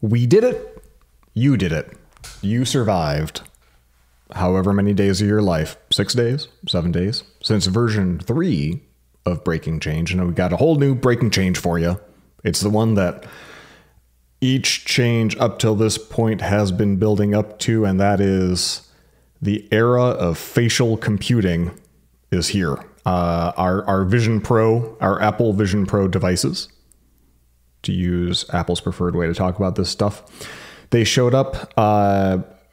We did it. You did it. You survived however many days of your life, 6 days, 7 days, since version 3 of Breaking Change. And we got a whole new Breaking Change for you. It's the one that each change up till this point has been building up to, and that is the era of facial computing is here. Our Vision Pro, our Apple Vision Pro devices, to use Apple's preferred way to talk about this stuff, they showed up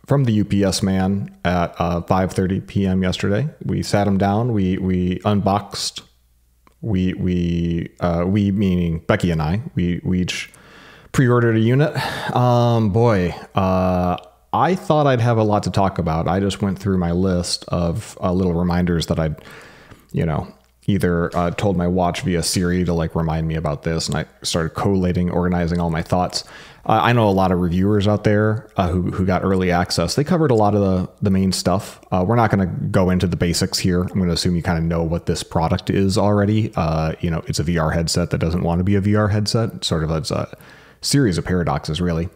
from the UPS man at 5:30 p.m. yesterday. We sat them down. We unboxed. We meaning Becky and I. We each pre-ordered a unit. I thought I'd have a lot to talk about. I just went through my list of little reminders that I'd, either told my watch via Siri to like remind me about this, and I started collating, organizing all my thoughts. I know a lot of reviewers out there who got early access. They covered a lot of the main stuff. We're not going to go into the basics here. I'm going to assume you kind of know what this product is already. It's a VR headset that doesn't want to be a VR headset. Sort of it's a series of paradoxes, really.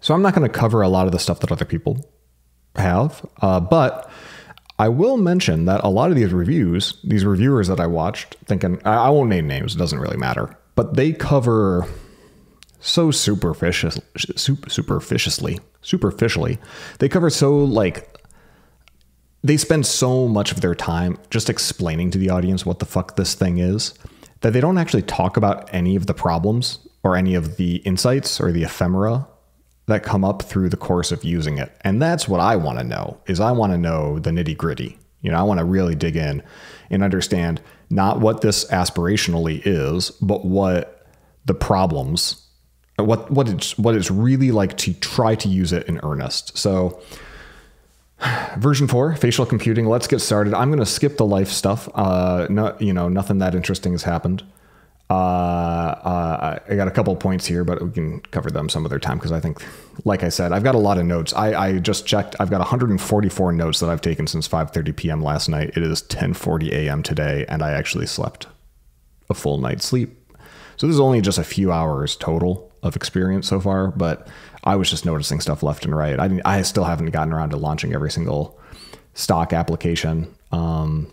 So I'm not going to cover a lot of the stuff that other people have, but I will mention that a lot of these reviewers that I watched, thinking, I won't name names, it doesn't really matter, but they cover so superficially, they cover so like, they spend so much of their time just explaining to the audience what the fuck this thing is, that they don't actually talk about any of the problems or any of the insights or the ephemera that come up through the course of using it. And that's what I want to know, is I want to know the nitty gritty. I want to really dig in and understand not what this aspirationally is, but what the problems, what it's really like to try to use it in earnest. So version 4, facial computing. Let's get started. I'm going to skip the life stuff. Nothing that interesting has happened. I got a couple of points here, but we can cover them some other time, because I think, like I said, I've got a lot of notes. I just checked. I've got 144 notes that I've taken since 5:30 p.m. last night. It is 10:40 a.m. today, and I actually slept a full night's sleep. So this is only just a few hours total of experience so far, but I was just noticing stuff left and right. I still haven't gotten around to launching every single stock application or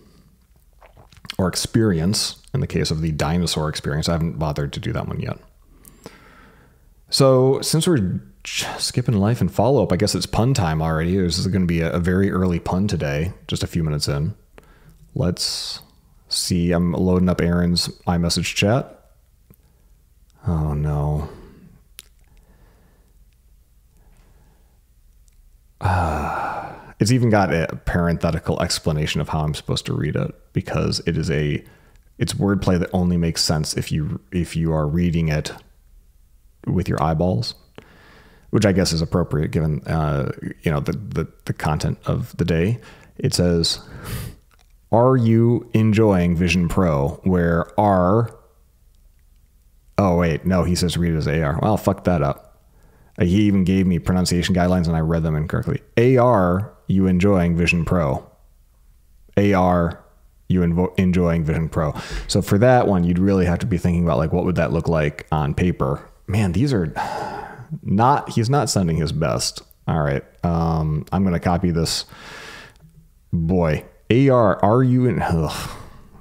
experience. In the case of the dinosaur experience, I haven't bothered to do that one yet. So since we're skipping life and follow-up, I guess it's pun time already. This is going to be a very early pun today, just a few minutes in. Let's see. I'm loading up Aaron's iMessage chat. Oh, no. It's even got a parenthetical explanation of how I'm supposed to read it, because it's wordplay that only makes sense if you are reading it with your eyeballs, which I guess is appropriate given the content of the day. It says, "Are you enjoying Vision Pro?" Where R. Oh wait, no, he says read it as AR. Well, fuck that up. He even gave me pronunciation guidelines and I read them incorrectly. AR, you enjoying Vision Pro? AR. You enjoying Vision Pro. So for that one, you'd really have to be thinking about like, what would that look like on paper? Man, these are he's not sending his best. All right. I'm going to copy this. Boy, AR, are you in? Ugh.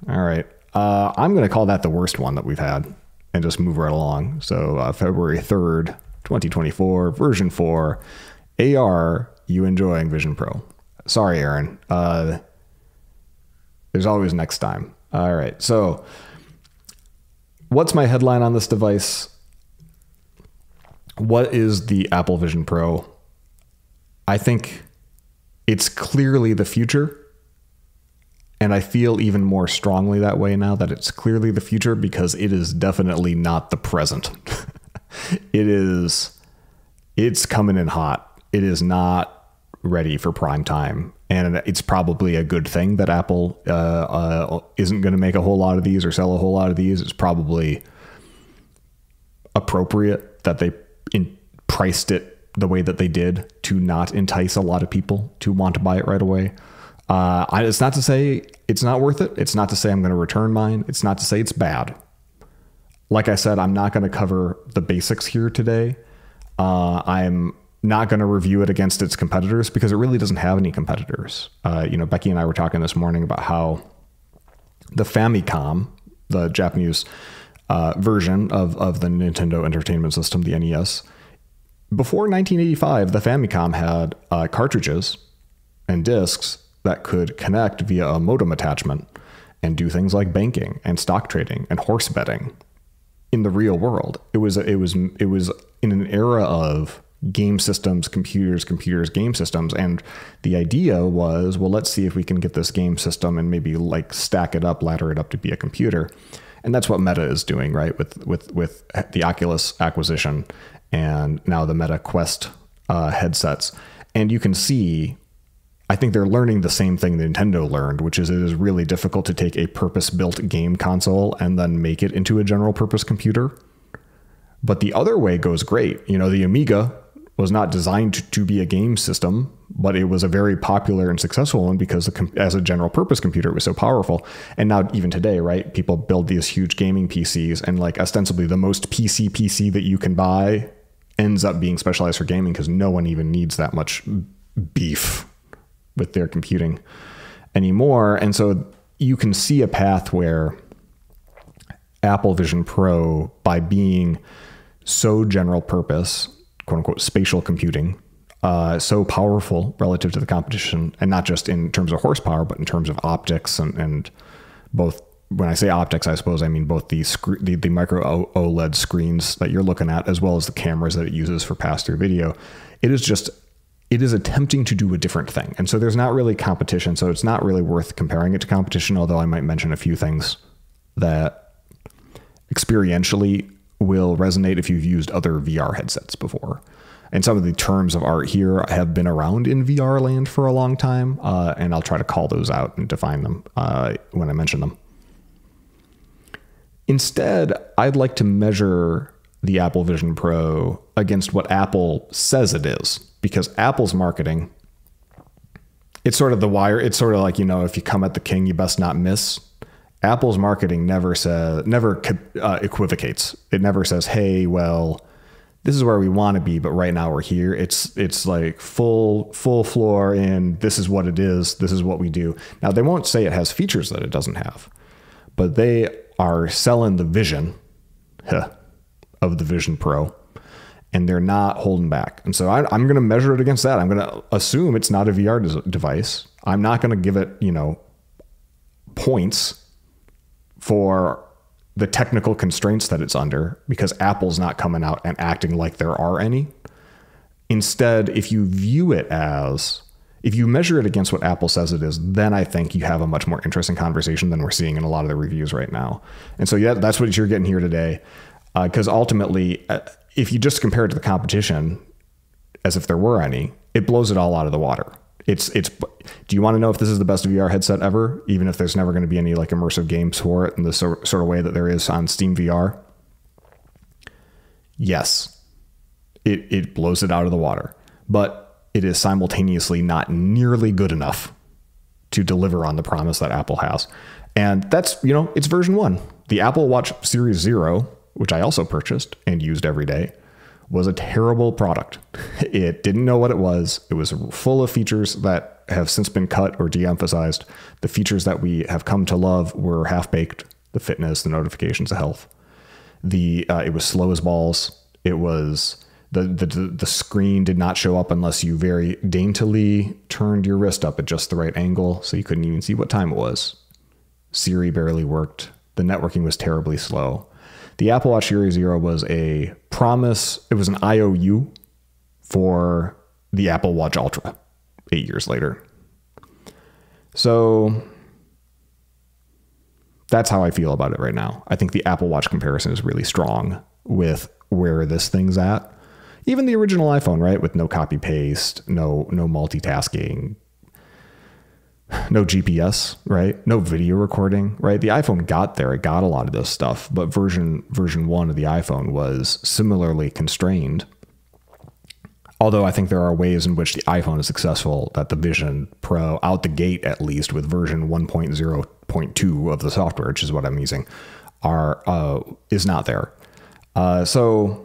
All right. I'm going to call that the worst one that we've had and just move right along. So February 3rd, 2024, version 4, AR, you enjoying Vision Pro. Sorry, Aaron. There's always next time. All right. So what's my headline on this device? What is the Apple Vision Pro? I think it's clearly the future. And I feel even more strongly that way now, that it's clearly the future, because it is definitely not the present. It's coming in hot. It is not ready for prime time. And it's probably a good thing that Apple isn't going to make a whole lot of these or sell a whole lot of these. It's probably appropriate that they priced it the way that they did to not entice a lot of people to want to buy it right away. It's not to say it's not worth it. It's not to say I'm going to return mine. It's not to say it's bad. Like I said, I'm not going to cover the basics here today. I'm not going to review it against its competitors because it really doesn't have any competitors. Becky and I were talking this morning about how the Famicom, the Japanese version of the Nintendo Entertainment System, the NES, before 1985, the Famicom had cartridges and discs that could connect via a modem attachment and do things like banking and stock trading and horse betting in the real world. It was in an era of game systems, computers, game systems. And the idea was, well, let's see if we can get this game system and maybe like stack it up, ladder it up to be a computer. And that's what Meta is doing, right? With the Oculus acquisition and now the Meta Quest headsets. And you can see, I think they're learning the same thing Nintendo learned, which is it is really difficult to take a purpose-built game console and then make it into a general purpose computer. But the other way goes great. The Amiga was not designed to be a game system, but it was a very popular and successful one because as a general purpose computer, it was so powerful. And now even today, right, people build these huge gaming PCs, and like ostensibly the most PC that you can buy ends up being specialized for gaming because no one even needs that much beef with their computing anymore. And so you can see a path where Apple Vision Pro, by being so general purpose, quote unquote, spatial computing, so powerful relative to the competition, and not just in terms of horsepower, but in terms of optics and both. When I say optics, I suppose I mean both the micro OLED screens that you're looking at, as well as the cameras that it uses for pass-through video. It is attempting to do a different thing. And so there's not really competition. So it's not really worth comparing it to competition, although I might mention a few things that experientially will resonate if you've used other VR headsets before. And some of the terms of art here have been around in VR land for a long time. And I'll try to call those out and define them when I mention them. Instead, I'd like to measure the Apple Vision Pro against what Apple says it is, because Apple's marketing, it's sort of the wire. It's sort of like, if you come at the king, you best not miss. Apple's marketing never equivocates. It never says, hey, well, this is where we want to be, but right now we're here. It's like full floor in, this is what it is. This is what we do. Now, they won't say it has features that it doesn't have, but they are selling the vision of the Vision Pro, and they're not holding back. And so I'm going to measure it against that. I'm going to assume it's not a VR device. I'm not going to give it, points for the technical constraints that it's under, because Apple's not coming out and acting like there are any. Instead, if you measure it against what Apple says it is, then I think you have a much more interesting conversation than we're seeing in a lot of the reviews right now. And so, yeah, that's what you're getting here today. Because ultimately, if you just compare it to the competition, as if there were any, it blows it all out of the water. Do you want to know if this is the best VR headset ever, even if there's never going to be any like immersive games for it in the sort of way that there is on Steam VR? Yes, it blows it out of the water, but it is simultaneously not nearly good enough to deliver on the promise that Apple has. And that's, it's version 1. The Apple Watch Series 0, which I also purchased and used every day, was a terrible product. It didn't know what it was. It was full of features that have since been cut or de-emphasized. The features that we have come to love were half-baked: the fitness, the notifications, the health. It was slow as balls. It was the screen did not show up unless you very daintily turned your wrist up at just the right angle, so you couldn't even see what time it was. Siri barely worked. The networking was terribly slow. The Apple Watch Series 0 was a promise. It was an IOU for the Apple Watch Ultra 8 years later. So that's how I feel about it right now. I think the Apple Watch comparison is really strong with where this thing's at. Even the original iPhone, right? With no copy paste, no multitasking, no GPS, right? No video recording, right? The iPhone got there. It got a lot of this stuff, but version 1 of the iPhone was similarly constrained. Although I think there are ways in which the iPhone is successful that the Vision Pro, out the gate at least, with version 1.0.2 of the software, which is what I'm using, is not there. So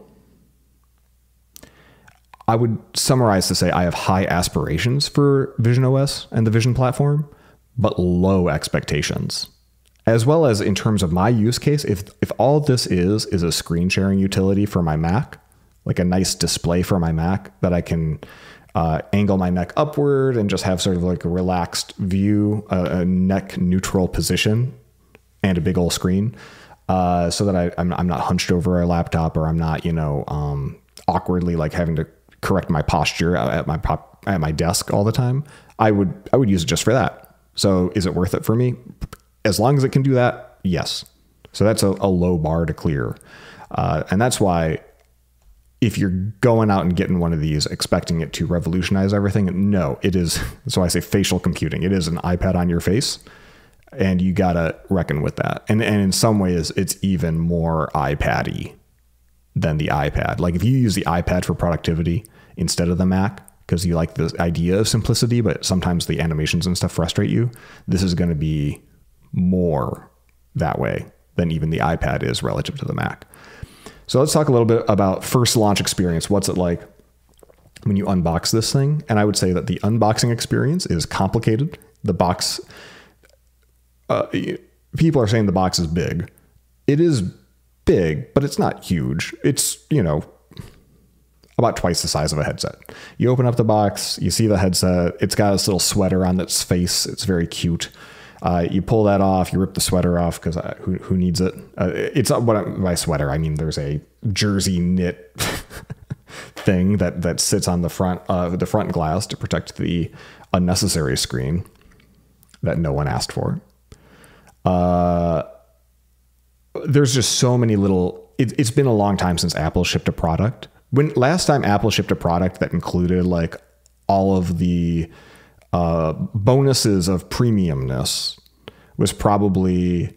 I would summarize to say I have high aspirations for Vision OS and the Vision platform, but low expectations. As well as in terms of my use case, if all this is a screen sharing utility for my Mac, like a nice display for my Mac that I can angle my neck upward and just have sort of like a relaxed view, a neck neutral position, and a big old screen, so that I'm not hunched over a laptop, or I'm not, awkwardly like having to correct my posture at my desk all the time. I would use it just for that. So is it worth it for me? As long as it can do that, yes. So that's a low bar to clear. And that's why if you're going out and getting one of these expecting it to revolutionize everything, no, it is. So I say facial computing. It is an iPad on your face, and you got to reckon with that. And in some ways, it's even more iPad-y than the iPad. Like if you use the iPad for productivity instead of the Mac, because you like the idea of simplicity, but sometimes the animations and stuff frustrate you, this is going to be more that way than even the iPad is relative to the Mac. So let's talk a little bit about first launch experience. What's it like when you unbox this thing? And I would say that the unboxing experience is complicated. The box, people are saying the box is big. It is big, but it's not huge. It's, about twice the size of a headset. You open up the box, you see the headset. It's got this little sweater on its face. It's very cute. You pull that off, you rip the sweater off because who needs it? It's not by sweater. I mean, there's a jersey knit thing that sits on the front glass to protect the unnecessary screen that no one asked for. There's just so many little. It's been a long time since Apple shipped a product. When last time Apple shipped a product that included like all of the bonuses of premiumness was probably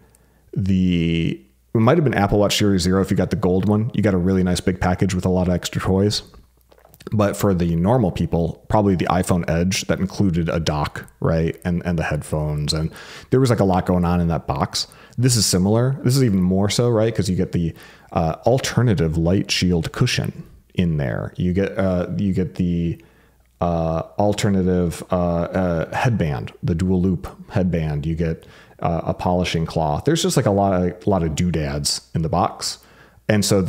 it might have been Apple Watch Series 0 if you got the gold one. You got a really nice big package with a lot of extra toys. But for the normal people, probably the iPhone Edge that included a dock, right? And the headphones. And there was like a lot going on in that box. This is similar. This is even more so, right? Because you get the alternative light shield cushion in there. You get the alternative headband, the dual loop headband. You get a polishing cloth. There's just like a lot of doodads in the box. And so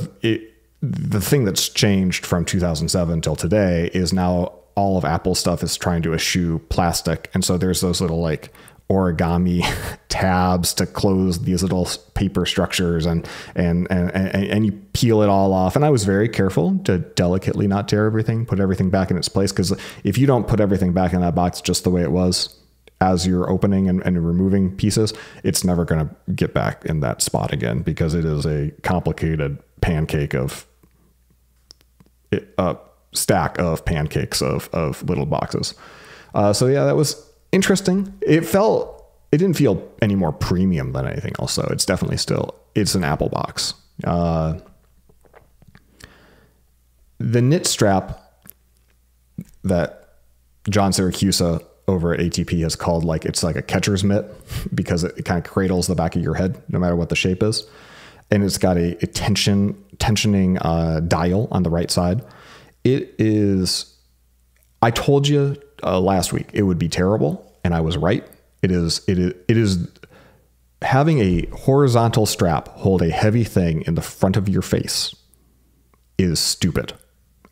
the thing that's changed from 2007 till today is now all of Apple stuff is trying to eschew plastic. And so there's those little like origami tabs to close these little paper structures and you peel it all off. And I was very careful to delicately not tear everything, put everything back in its place. Because if you don't put everything back in that box just the way it was as you're opening and removing pieces, it's never going to get back in that spot again, because it is a complicated pancake of stack of pancakes of little boxes. So yeah, that was interesting. It didn't feel any more premium than anything else. So it's definitely it's an Apple box. The knit strap that John Siracusa over at ATP has called it's like a catcher's mitt, because it kind of cradles the back of your head no matter what the shape is. And it's got a tensioning dial on the right side. It is, I told you last week it would be terrible, and I was right. It is having a horizontal strap hold a heavy thing in the front of your face is stupid.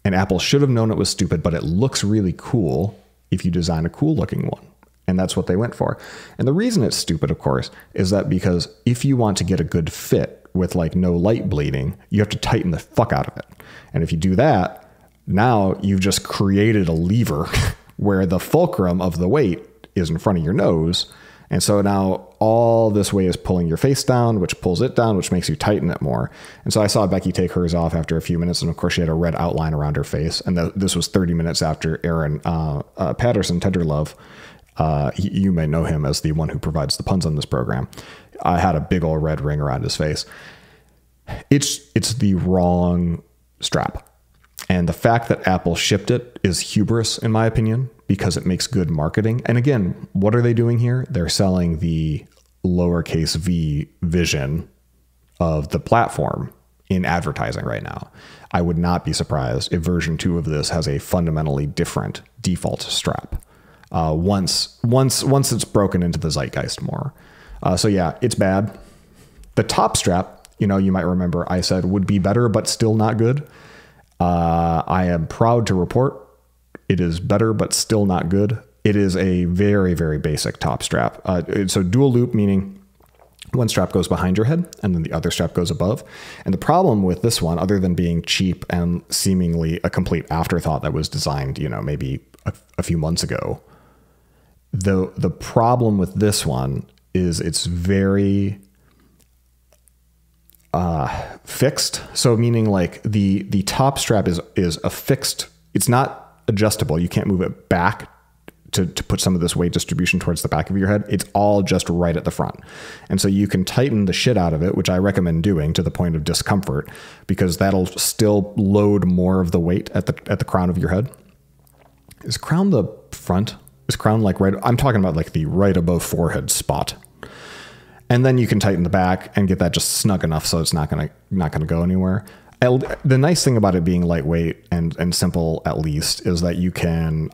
And Apple should have known it was stupid, but it looks really cool if you design a cool looking one. And that's what they went for. And the reason it's stupid, of course, is that because if you want to get a good fit with no light bleeding, you have to tighten the fuck out of it. And if you do that, now you've just created a lever where the fulcrum of the weight is in front of your nose. And so now all this weight is pulling your face down, which pulls it down, which makes you tighten it more. And so I saw Becky take hers off after a few minutes. And of course she had a red outline around her face. And this was 30 minutes after Aaron Patterson, Tenderlove, you may know him as the one who provides the puns on this program, had a big old red ring around his face. It's the wrong strap. And the fact that Apple shipped it is hubris, in my opinion, because it makes good marketing. And again, what are they doing here? They're selling the lowercase v vision of the platform in advertising right now. I would not be surprised if version 2 of this has a fundamentally different default strap. Once it's broken into the zeitgeist more. So yeah, it's bad. The top strap, you know, you might remember I said would be better, but still not good. I am proud to report it is better, but still not good. It is a very, very basic top strap. So dual loop, meaning one strap goes behind your head and then the other strap goes above. And the problem with this one, other than being cheap and seemingly a complete afterthought that was designed, you know, maybe a few months ago, the problem with this one is it's very fixed. So meaning like the top strap is a fixed, it's not adjustable. You can't move it back to put some of this weight distribution towards the back of your head. It's all just right at the front. And so you can tighten the shit out of it, which I recommend doing to the point of discomfort, because that'll still load more of the weight at the crown of your head. Is crown the front? Is crown like right? I'm talking about like the right above forehead spot. And then you can tighten the back and get that just snug enough so it's not gonna go anywhere. The nice thing about it being lightweight and simple, at least, is that you can,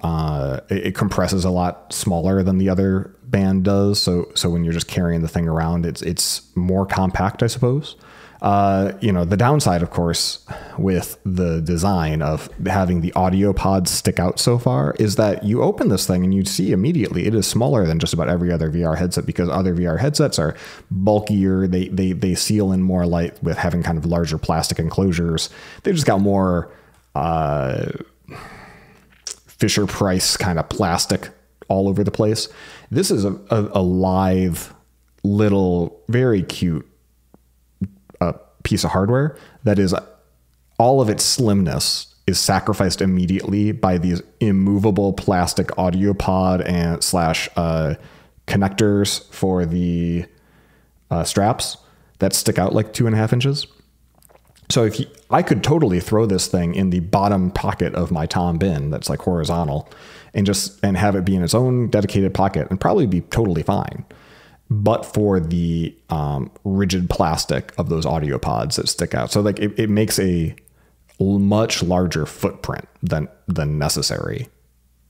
it compresses a lot smaller than the other band does. So when you're just carrying the thing around, it's more compact, I suppose. You know, the downside, of course, with the design of having the audio pods stick out so far is that you open this thing and you see immediately it is smaller than just about every other VR headset, because other VR headsets are bulkier. They seal in more light with having kind of larger plastic enclosures. They just got more Fisher Price kind of plastic all over the place. This is a live, little, very cute piece of hardware that is, all of its slimness is sacrificed immediately by these immovable plastic audio pod and connectors for the straps that stick out like 2.5 inches. So I could totally throw this thing in the bottom pocket of my Tom bin that's like horizontal and have it be in its own dedicated pocket and probably be totally fine. But for the rigid plastic of those audio pods that stick out. So like it makes a much larger footprint than necessary.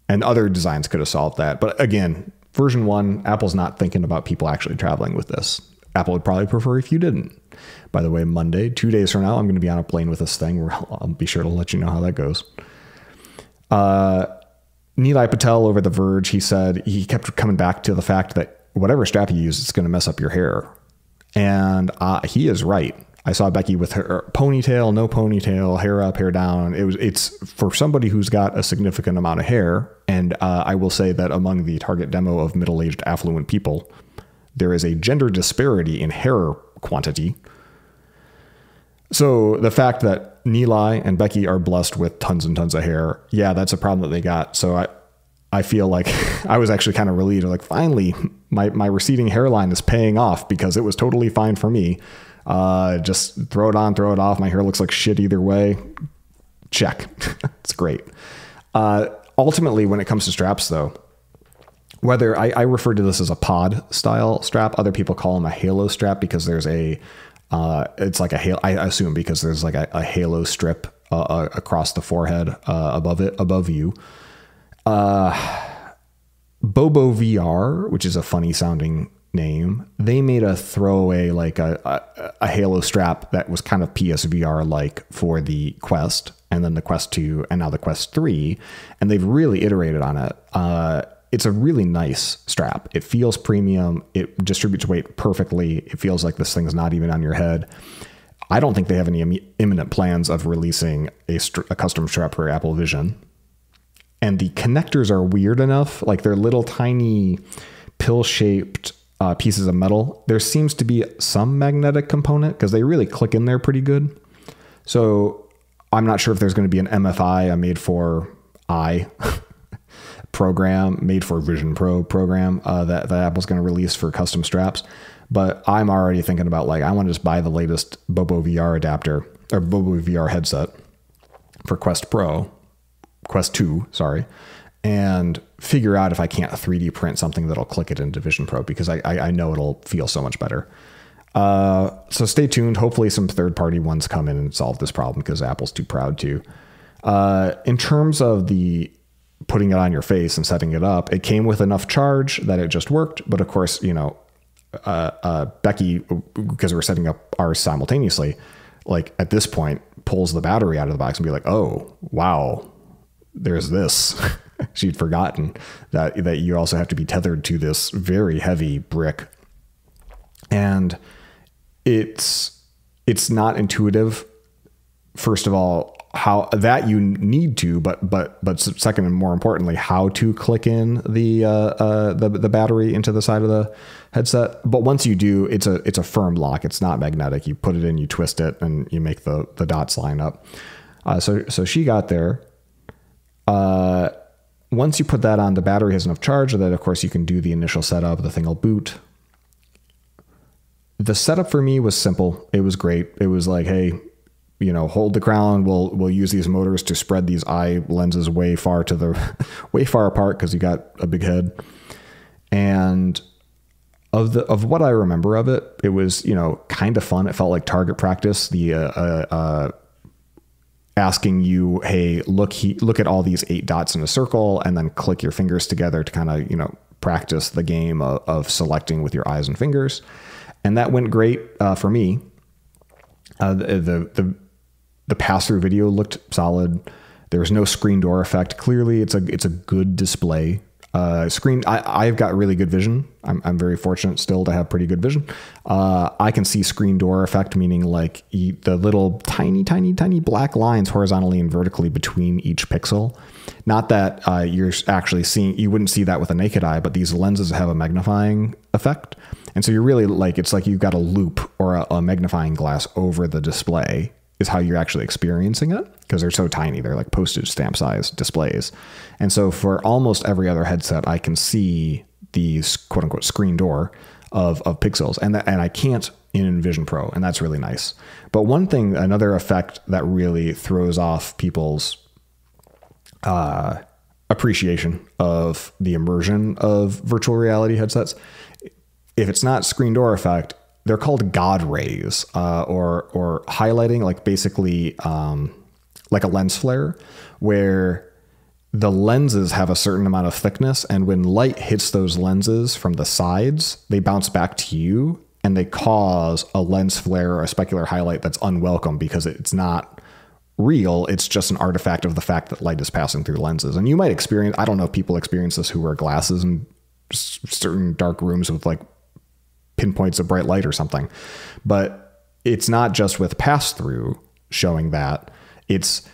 And other designs could have solved that. But again, version 1, Apple's not thinking about people actually traveling with this. Apple would probably prefer if you didn't. By the way, Monday, 2 days from now, I'm going to be on a plane with this thing where I'll be sure to let you know how that goes. Nilay Patel over The Verge, he said he kept coming back to the fact that whatever strap you use, it's going to mess up your hair. And he is right. I saw Becky with her ponytail, no ponytail, hair up, hair down. It's for somebody who's got a significant amount of hair. And I will say that among the target demo of middle-aged affluent people, there is a gender disparity in hair quantity. So the fact that Nilay and Becky are blessed with tons and tons of hair, yeah, that's a problem that they got. So I feel like I was actually kind of relieved. Like, finally, my receding hairline is paying off, because it was totally fine for me. Just throw it on, throw it off. My hair looks like shit either way. Check. It's great. Ultimately, when it comes to straps, though, whether I refer to this as a pod style strap, other people call them a halo strap, because there's it's like a halo. I assume because there's like a halo strip across the forehead above you. Bobo VR, which is a funny sounding name, they made a throwaway, like a halo strap that was kind of PSVR like for the Quest, and then the Quest 2, and now the Quest 3, and they've really iterated on it. It's a really nice strap. It feels premium. It distributes weight perfectly. It feels like this thing's not even on your head. I don't think they have any imminent plans of releasing a custom strap for Apple Vision. And the connectors are weird enough. Like, they're little tiny pill-shaped pieces of metal. There seems to be some magnetic component, because they really click in there pretty good. So I'm not sure if there's going to be an MFI, a made-for-eye program, made-for-Vision Pro program that Apple's going to release for custom straps. But I'm already thinking about, like, I want to just buy the latest Bobo VR adapter, or Bobo VR headset for Quest 2, sorry, and figure out if I can't 3D print something that'll click it into Vision Pro, because I know it'll feel so much better. So stay tuned. Hopefully some third-party ones come in and solve this problem because Apple's too proud to. In terms of the putting it on your face and setting it up, it came with enough charge that it just worked. But of course, you know, Becky, because we're setting up ours simultaneously, like at this point, pulls the battery out of the box and be like, oh, wow, there's this. She'd forgotten that you also have to be tethered to this very heavy brick. And it's not intuitive. First of all, how that you need to, but second and more importantly, how to click in the battery into the side of the headset. But once you do, it's a firm lock. It's not magnetic. You put it in, you twist it, and you make the dots line up. So she got there. Once you put that on, the battery has enough charge that, of course, you can do the initial setup. The thing will boot. The setup for me was simple. It was great. It was like, hey, you know, hold the crown. We'll use these motors to spread these eye lenses way far apart because you got a big head. And of what I remember of it, it was, you know, kind of fun. It felt like target practice. The asking you, hey, look at all these 8 dots in a circle, and then click your fingers together to kind of, you know, practice the game of selecting with your eyes and fingers. And that went great for me. The pass-through video looked solid. There was no screen door effect. Clearly, it's a good display. I've got really good vision. I'm very fortunate still to have pretty good vision. I can see screen door effect, meaning like the little tiny black lines horizontally and vertically between each pixel. Not that you're actually seeing, you wouldn't see that with a naked eye, but these lenses have a magnifying effect. And so you're really like, it's like you've got a loop or a magnifying glass over the display is how you're actually experiencing it, because they're so tiny. They're like postage stamp size displays. And so for almost every other headset, I can see these quote unquote screen door of pixels, and I can't in Vision Pro, and that's really nice. But another effect that really throws off people's appreciation of the immersion of virtual reality headsets, if it's not screen door effect, they're called God rays, or highlighting, like basically like a lens flare, where the lenses have a certain amount of thickness, and when light hits those lenses from the sides, they bounce back to you, and they cause a lens flare or a specular highlight that's unwelcome because it's not real. It's just an artifact of the fact that light is passing through lenses. And you might experience, I don't know if people experience this who wear glasses in certain dark rooms with like pinpoints of bright light or something, but it's not just with pass-through showing that. It's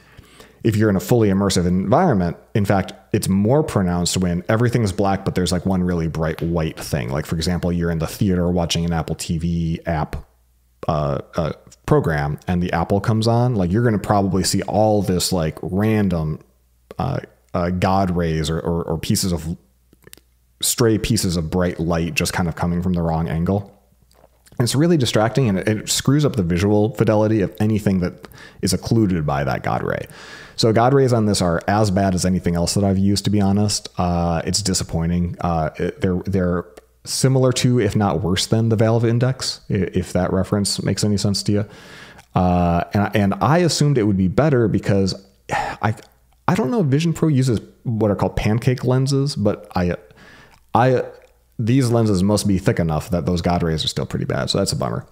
if you're in a fully immersive environment. In fact, it's more pronounced when everything's black, but there's like one really bright white thing. Like, for example, you're in the theater watching an Apple TV app program, and the Apple comes on, like you're going to probably see all this like random God rays or pieces of stray pieces of bright light just kind of coming from the wrong angle. And it's really distracting, and it screws up the visual fidelity of anything that is occluded by that God ray. So God rays on this are as bad as anything else that I've used, to be honest. It's disappointing. They're similar to, if not worse than, the Valve Index, if that reference makes any sense to you. And I assumed it would be better because I don't know if Vision Pro uses what are called pancake lenses, but these lenses must be thick enough that those God rays are still pretty bad. So that's a bummer.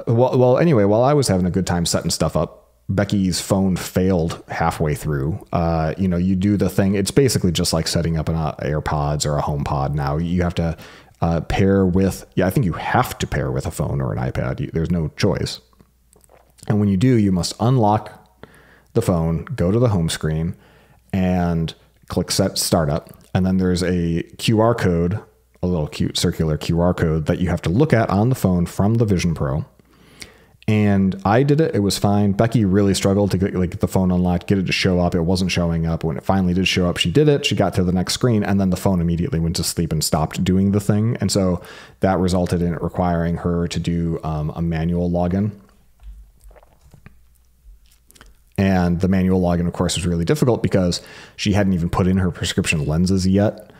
Well, anyway, while I was having a good time setting stuff up, Becky's phone failed halfway through. You do the thing. It's basically just like setting up an AirPods or a HomePod now. You have to pair with, I think you have to pair with a phone or an iPad. There's no choice. And when you do, you must unlock the phone, go to the home screen, and click Set Startup. And then there's a QR code, a little cute circular QR code that you have to look at on the phone from the Vision Pro. And I did it. It was fine. Becky really struggled to get the phone unlocked, get it to show up. It wasn't showing up. When it finally did show up, she did it. She got to the next screen, and then the phone immediately went to sleep and stopped doing the thing. And so that resulted in it requiring her to do a manual login. And the manual login, of course, was really difficult because she hadn't even put in her prescription lenses yet,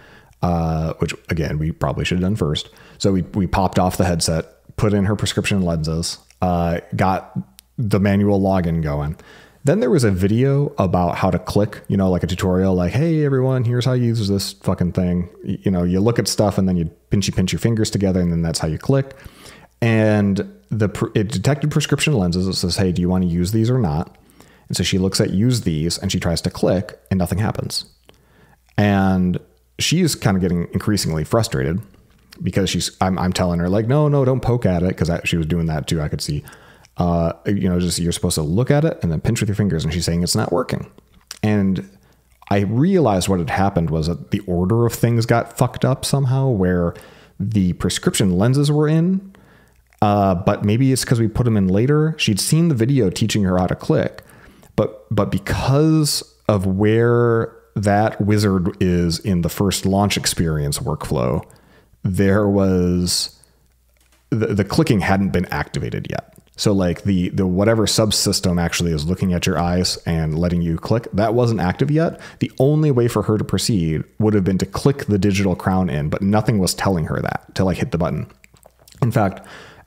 which, again, we probably should have done first. So we popped off the headset, put in her prescription lenses, got the manual login going. Then there was a video about how to click, you know, like a tutorial, like, hey, everyone, here's how you use this fucking thing. You know, you look at stuff and then you pinch your fingers together and then that's how you click. And it detected prescription lenses. It says, hey, do you want to use these or not? And so she looks at use these and she tries to click and nothing happens. And she's kind of getting increasingly frustrated because I'm telling her like, no, don't poke at it. Because she was doing that too. I could see. You know, just you're supposed to look at it and then pinch with your fingers. And she's saying it's not working. And I realized what had happened was that the order of things got fucked up somehow, where the prescription lenses were in, but maybe it's because we put them in later. She'd seen the video teaching her how to click, but because of where that wizard is in the first launch experience workflow, there was the clicking hadn't been activated yet. So like the whatever subsystem actually is looking at your eyes and letting you click, that wasn't active yet. The only way for her to proceed would have been to click the digital crown in, but nothing was telling her that to like hit the button. In fact,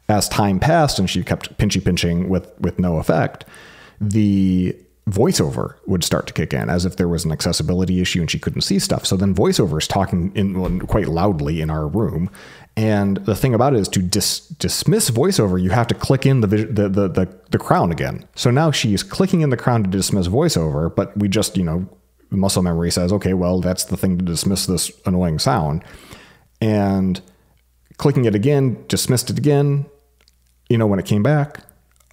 as time passed and she kept pinching with no effect, the voiceover would start to kick in as if there was an accessibility issue and she couldn't see stuff. So then voiceover is talking quite loudly in our room. And the thing about it is to dismiss voiceover, you have to click in the crown again. So now she's clicking in the crown to dismiss voiceover, but we just, you know, muscle memory says, okay, well, that's the thing to dismiss this annoying sound. And clicking it again, dismissed it again, you know, when it came back.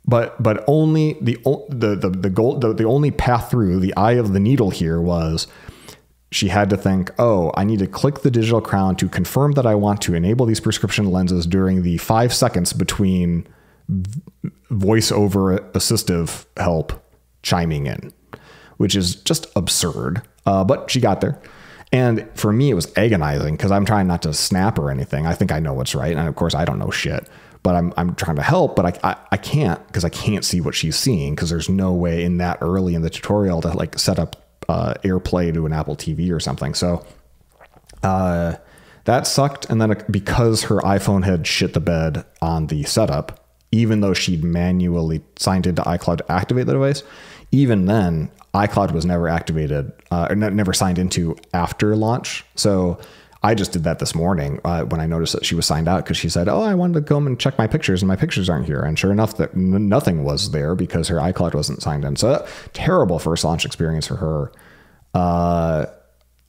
But only the only path through the eye of the needle here was she had to think, oh, I need to click the digital crown to confirm that I want to enable these prescription lenses during the 5 seconds between voiceover assistive help chiming in, which is just absurd. But she got there. And for me, it was agonizing because I'm trying not to snap or anything. I think I know what's right. And of course, I don't know shit. But I'm trying to help, but I can't because I can't see what she's seeing because there's no way in that early in the tutorial to like set up AirPlay to an Apple TV or something. So that sucked. And then because her iPhone had shit the bed on the setup, even though she'd manually signed into iCloud to activate the device, even then iCloud was never activated, never signed into after launch. So I just did that this morning when I noticed that she was signed out because she said, oh, I wanted to go and check my pictures and my pictures aren't here. And sure enough, that nothing was there because her iCloud wasn't signed in. So terrible first launch experience for her.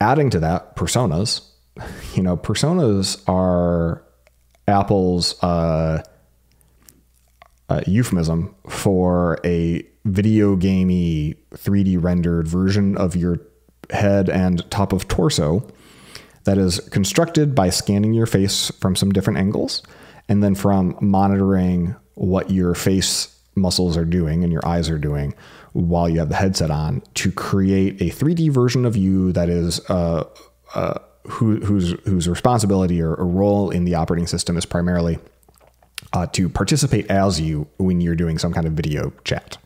Adding to that, personas. You know, personas are Apple's euphemism for a video gamey 3D rendered version of your head and top of torso that is constructed by scanning your face from some different angles and then from monitoring what your face muscles are doing and your eyes are doing while you have the headset on to create a 3D version of you that is whose responsibility or role in the operating system is primarily to participate as you when you're doing some kind of video chat.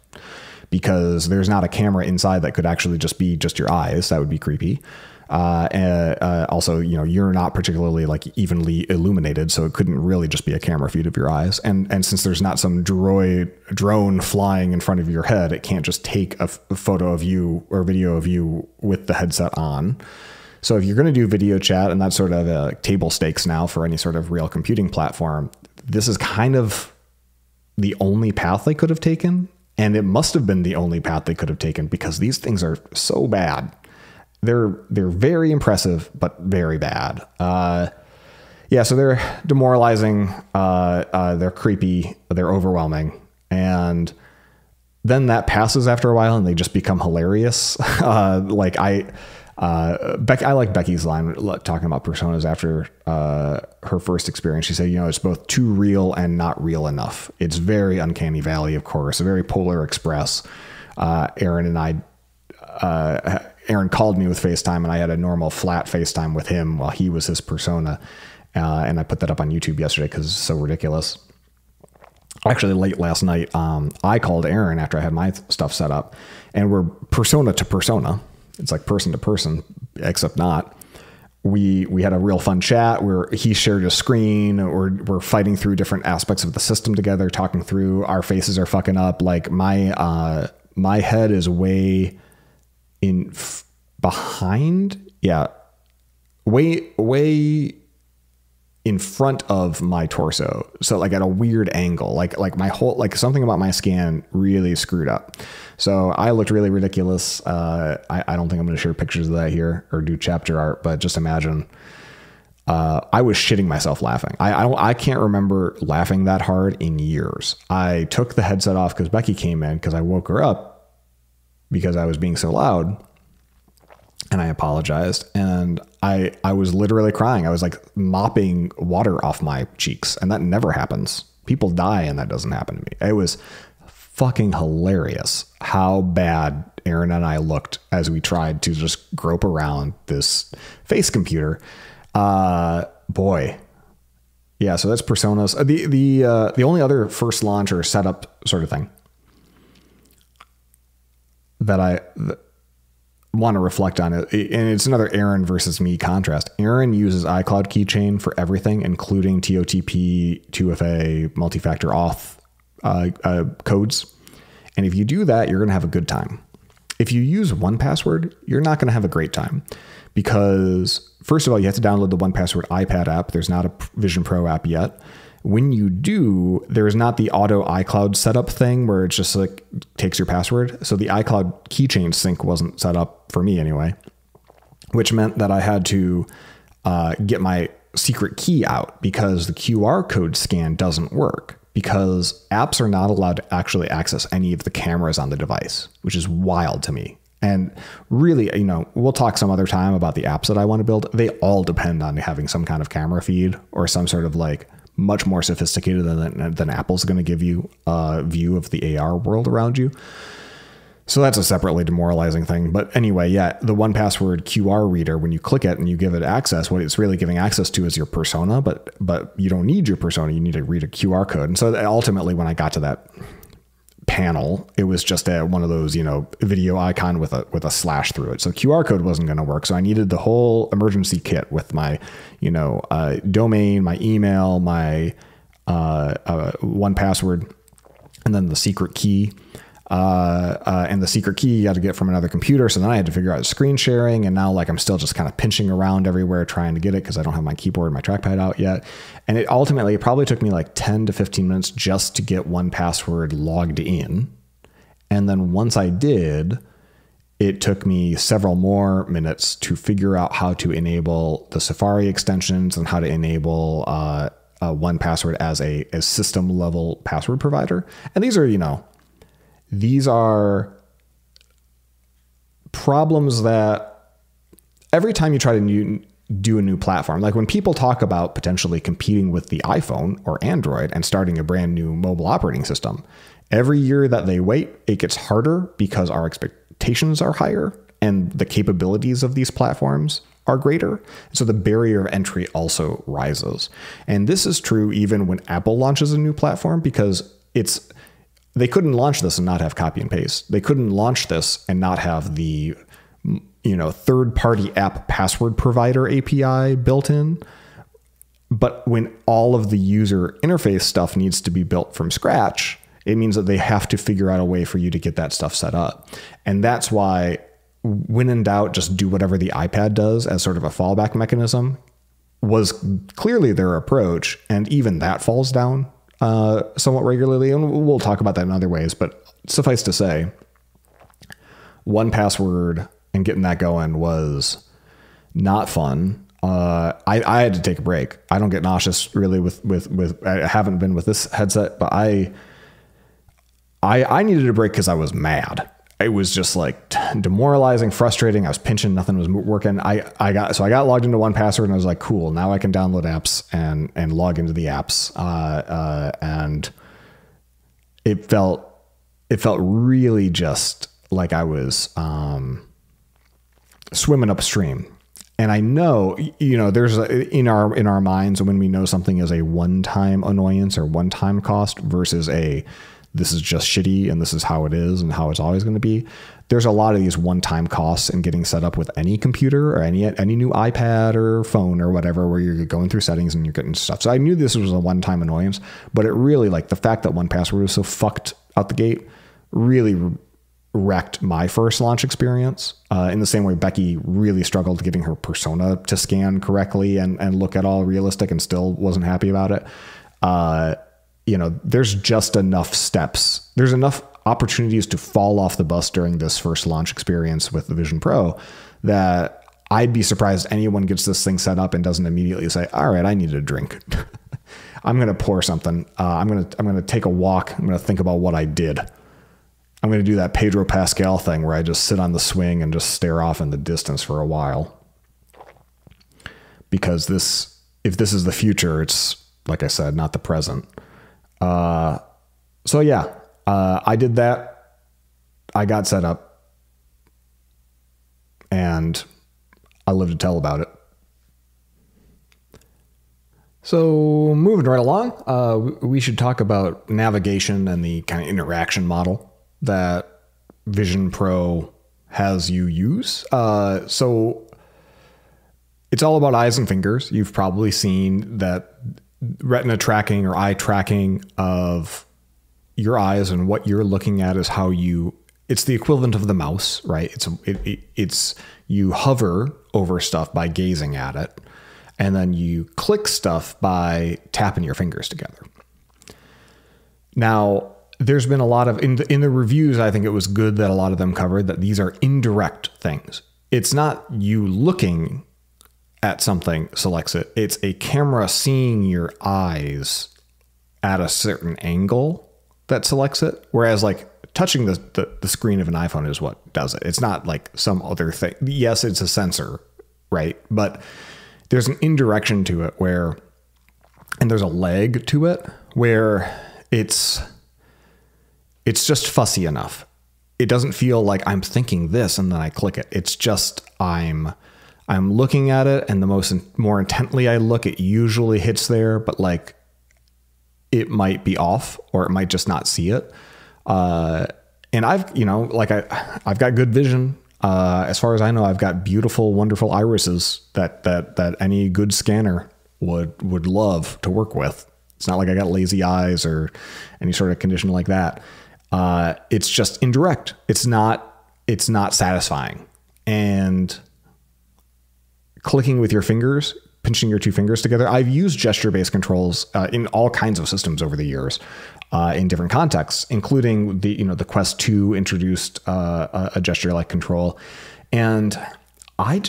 Because there's not a camera inside that could actually just be just your eyes. That would be creepy. Also, you know, you're not particularly like evenly illuminated, so it couldn't really just be a camera feed of your eyes. And since there's not some drone flying in front of your head, it can't just take a photo of you or video of you with the headset on. So if you're going to do video chat, and that's sort of table stakes now for any sort of real computing platform, this is kind of the only path they could have taken. And it must have been the only path they could have taken because these things are so bad. They're very impressive, but very bad. Yeah, so they're demoralizing. They're creepy. They're overwhelming. And then that passes after a while and they just become hilarious. I like Becky's line talking about personas after her first experience. She said, you know, it's both too real and not real enough. It's very uncanny valley, of course, a very polar express. Aaron called me with FaceTime and I had a normal flat FaceTime with him while he was his persona. And I put that up on YouTube yesterday because it's so ridiculous. Actually, late last night, I called Aaron after I had my stuff set up and we're persona to persona. It's like person to person, except not. we had a real fun chat where he shared a screen, or we're fighting through different aspects of the system together, talking through. Our faces are fucking up. Like my head is way behind. Yeah. Way in front of my torso. So like at a weird angle, like my whole, like something about my scan really screwed up. So I looked really ridiculous. I don't think I'm going to share pictures of that here or do chapter art, but just imagine, I was shitting myself laughing. I can't remember laughing that hard in years. I took the headset off because Becky came in, because I woke her up because I was being so loud. And I apologized, and I was literally crying. I was like mopping water off my cheeks, and that never happens. People die and that doesn't happen to me. It was fucking hilarious how bad Aaron and I looked as we tried to just grope around this face computer. Boy. Yeah, so that's Personas. The only other first launch or setup sort of thing that I want to reflect on it, and it's another Aaron versus me contrast. Aaron uses iCloud keychain for everything, including TOTP, 2FA, multi-factor auth codes. And if you do that, you're going to have a good time. If you use 1Password, you're not going to have a great time, because first of all, you have to download the 1Password iPad app. There's not a Vision Pro app yet. When you do, there's not the auto iCloud setup thing where it just like takes your password. So the iCloud keychain sync wasn't set up for me anyway, which meant that I had to get my secret key out, because the QR code scan doesn't work, because apps are not allowed to actually access any of the cameras on the device, which is wild to me. And really, we'll talk some other time about the apps that I want to build. They all depend on having some kind of camera feed or some sort of like much more sophisticated than Apple's going to give you a view of the AR world around you. So that's a separately demoralizing thing. But anyway, yeah, the 1Password QR reader, when you click it and you give it access, what it's really giving access to is your persona, but you don't need your persona. You need to read a QR code. And so ultimately, when I got to that panel, it was just one of those, video icon with a slash through it. So QR code wasn't going to work. So I needed the whole emergency kit with my, domain, my email, my 1Password, and then the secret key. And the secret key you got to get from another computer. So then I had to figure out screen sharing, and now like I'm still just kind of pinching around everywhere trying to get it, because I don't have my keyboard and my trackpad out yet. And it probably took me like 10 to 15 minutes just to get 1Password logged in. And then once I did, it took me several more minutes to figure out how to enable the Safari extensions and how to enable 1Password as a system level password provider. And these are problems that every time you try to do a new platform, like when people talk about potentially competing with the iPhone or Android and starting a brand new mobile operating system, every year that they wait, it gets harder because our expectations are higher and the capabilities of these platforms are greater. So the barrier of entry also rises. And this is true even when Apple launches a new platform, because they couldn't launch this and not have copy and paste. They couldn't launch this and not have the, third-party app password provider API built in. But when all of the user interface stuff needs to be built from scratch, it means that they have to figure out a way for you to get that stuff set up. And that's why, when in doubt, just do whatever the iPad does as sort of a fallback mechanism was clearly their approach. And even that falls down somewhat regularly, and we'll talk about that in other ways, but suffice to say, 1Password and getting that going was not fun. I had to take a break. I don't get nauseous really with I haven't been with this headset, but I needed a break because I was mad. It was just like demoralizing, frustrating. I was pinching, nothing was working. I got logged into 1Password and I was like, cool, now I can download apps and log into the apps. And it felt really just like I was swimming upstream. And I know, there's in our minds when we know something is a one-time annoyance or one-time cost versus this is just shitty and this is how it is and how it's always going to be. There's a lot of these one-time costs in getting set up with any computer or any new iPad or phone or whatever, where you're going through settings and you're getting stuff. So I knew this was a one-time annoyance, but it really, like, the fact that 1Password was so fucked out the gate really wrecked my first launch experience. In the same way Becky really struggled getting her persona to scan correctly and look at all realistic and still wasn't happy about it. There's just enough steps. There's enough opportunities to fall off the bus during this first launch experience with the Vision Pro that I'd be surprised anyone gets this thing set up and doesn't immediately say, all right, I need a drink. I'm going to pour something. I'm going to take a walk. I'm going to think about what I did. I'm going to do that Pedro Pascal thing where I just sit on the swing and just stare off in the distance for a while. Because if this is the future, it's, like I said, not the present. I did that. I got set up and I live to tell about it. So moving right along, we should talk about navigation and the kind of interaction model that Vision Pro has you use. So it's all about eyes and fingers. You've probably seen that retina tracking or eye tracking of your eyes, and what you're looking at is it's the equivalent of the mouse, right? It's you hover over stuff by gazing at it, and then you click stuff by tapping your fingers together. Now, there's been a lot of, in the reviews, I think it was good that a lot of them covered that these are indirect things. It's not you looking at something selects it. It's a camera seeing your eyes at a certain angle that selects it. Whereas like touching the screen of an iPhone is what does it. It's not like some other thing. Yes, it's a sensor, right? But there's an indirection to it and there's a leg to it where it's just fussy enough. It doesn't feel like I'm thinking this and then I click it. It's just I'm looking at it, and the more intently I look, it usually hits there, but like it might be off or it might just not see it. And I've got good vision. As far as I know, I've got beautiful, wonderful irises that any good scanner would love to work with. It's not like I got lazy eyes or any sort of condition like that. It's just indirect. It's not satisfying. And clicking with your fingers, pinching your two fingers together. I've used gesture-based controls in all kinds of systems over the years, in different contexts, including the Quest 2 introduced a gesture-like control, and I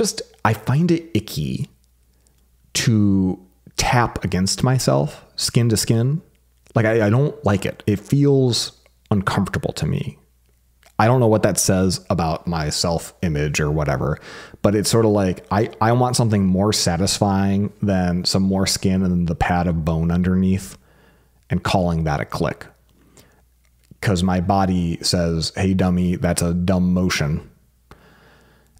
find it icky to tap against myself, skin to skin. Like I don't like it. It feels uncomfortable to me. I don't know what that says about my self-image or whatever, but it's sort of like I want something more satisfying than some more skin and the pad of bone underneath and calling that a click. Because my body says, hey, dummy, that's a dumb motion.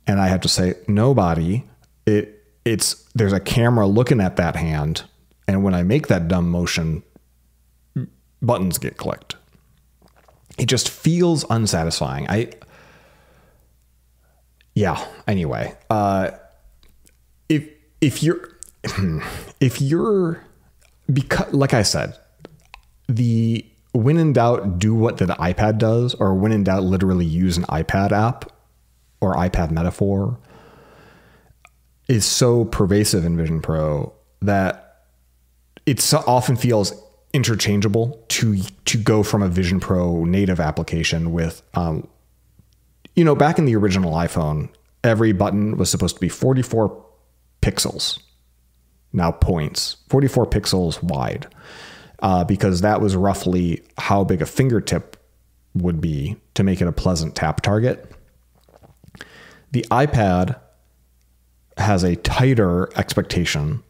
And I have to say, no, body, there's a camera looking at that hand. And when I make that dumb motion, buttons get clicked. It just feels unsatisfying. Anyway, if you're, because like I said, the when in doubt, do what the iPad does, or when in doubt, literally use an iPad app or iPad metaphor is so pervasive in Vision Pro that it so often feels interchangeable to go from a Vision Pro native application with, back in the original iPhone, every button was supposed to be 44 pixels. Now points, 44 pixels wide, because that was roughly how big a fingertip would be to make it a pleasant tap target. The iPad has a tighter expectation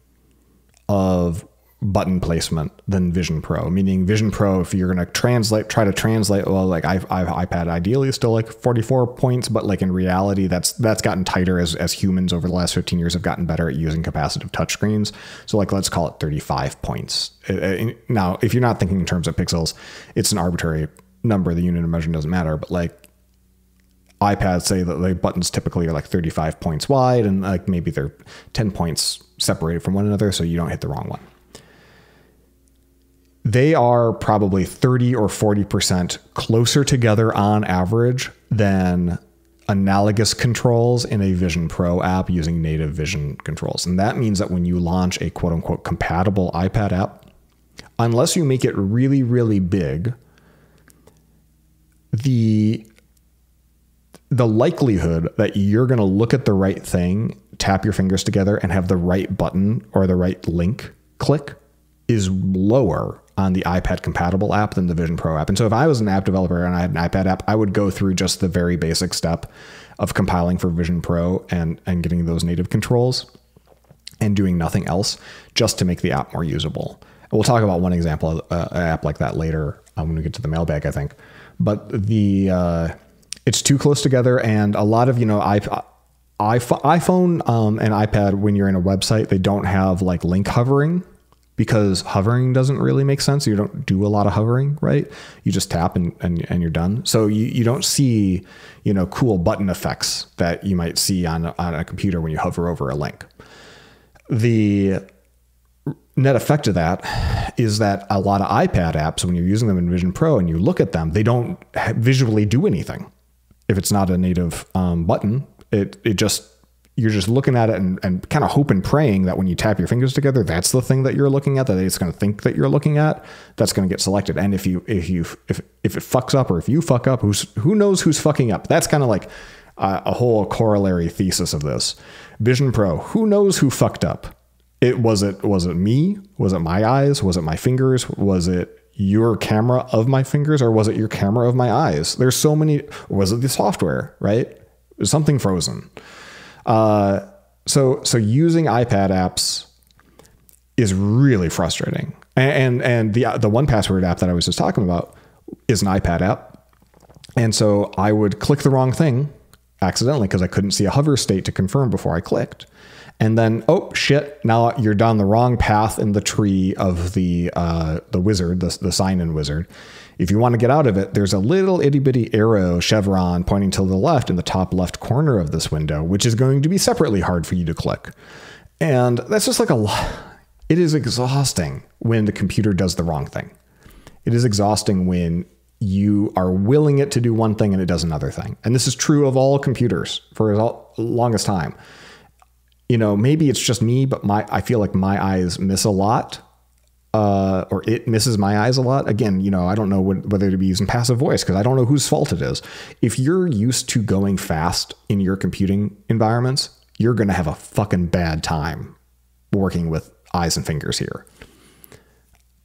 of button placement than Vision Pro, meaning Vision Pro, if you're going to try to translate, well, like iPad ideally is still like 44 points, but like in reality, that's gotten tighter as humans over the last 15 years have gotten better at using capacitive touchscreens. So like, let's call it 35 points. Now, if you're not thinking in terms of pixels, it's an arbitrary number, the unit of measurement doesn't matter, but like iPads say that the buttons typically are like 35 points wide, and like maybe they're 10 points separated from one another, so you don't hit the wrong one. They are probably 30 or 40% closer together on average than analogous controls in a Vision Pro app using native Vision controls. And that means that when you launch a quote unquote compatible iPad app, unless you make it really, really big, the likelihood that you're going to look at the right thing, tap your fingers together, and have the right button or the right link click is lower on the iPad compatible app than the Vision Pro app. And so if I was an app developer and I had an iPad app, I would go through just the very basic step of compiling for Vision Pro and getting those native controls and doing nothing else just to make the app more usable. And we'll talk about one example, an app like that later when we get to the mailbag, I think. But it's too close together, and a lot of, iPhone and iPad, when you're in a website, they don't have like link hovering, because hovering doesn't really make sense. You don't do a lot of hovering, right? You just tap and you're done. So you don't see, cool button effects that you might see on a computer when you hover over a link. The net effect of that is that a lot of iPad apps, when you're using them in Vision Pro and you look at them, they don't visually do anything. If it's not a native button, you're just looking at it and kind of hope and praying that when you tap your fingers together, that's the thing that you're looking at, that it's going to think that you're looking at, that's going to get selected. And if it fucks up, or if you fuck up, who knows who's fucking up? That's kind of like a whole corollary thesis of this. Vision Pro, who knows who fucked up? Was it me? Was it my eyes? Was it my fingers? Was it your camera of my fingers, or was it your camera of my eyes? There's so many. Was it the software, right? Something frozen. So using iPad apps is really frustrating. And the 1Password app that I was just talking about is an iPad app. And so I would click the wrong thing accidentally because I couldn't see a hover state to confirm before I clicked. And then, oh shit, now you're down the wrong path in the tree of the wizard, the sign-in wizard. If you want to get out of it, there's a little itty bitty arrow chevron pointing to the left in the top left corner of this window, which is going to be separately hard for you to click. And that's just like it is exhausting when the computer does the wrong thing. It is exhausting when you are willing it to do one thing and it does another thing. And this is true of all computers for the longest time. Maybe it's just me, but I feel like my eyes miss a lot. Or it misses my eyes a lot. Again, I don't know whether to be using passive voice because I don't know whose fault it is. If you're used to going fast in your computing environments, you're going to have a fucking bad time working with eyes and fingers here.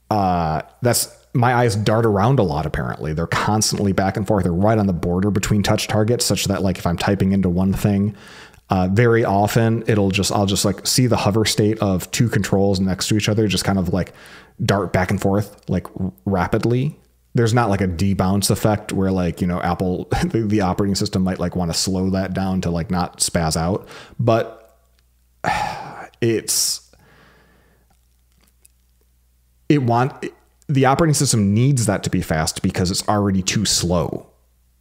My eyes dart around a lot, apparently. They're constantly back and forth. They're right on the border between touch targets, such that like if I'm typing into one thing, very often I'll just like see the hover state of two controls next to each other, just kind of like dart back and forth like rapidly. There's not like a debounce effect where like, Apple, the operating system might like want to slow that down to like not spaz out, but the operating system needs that to be fast because it's already too slow.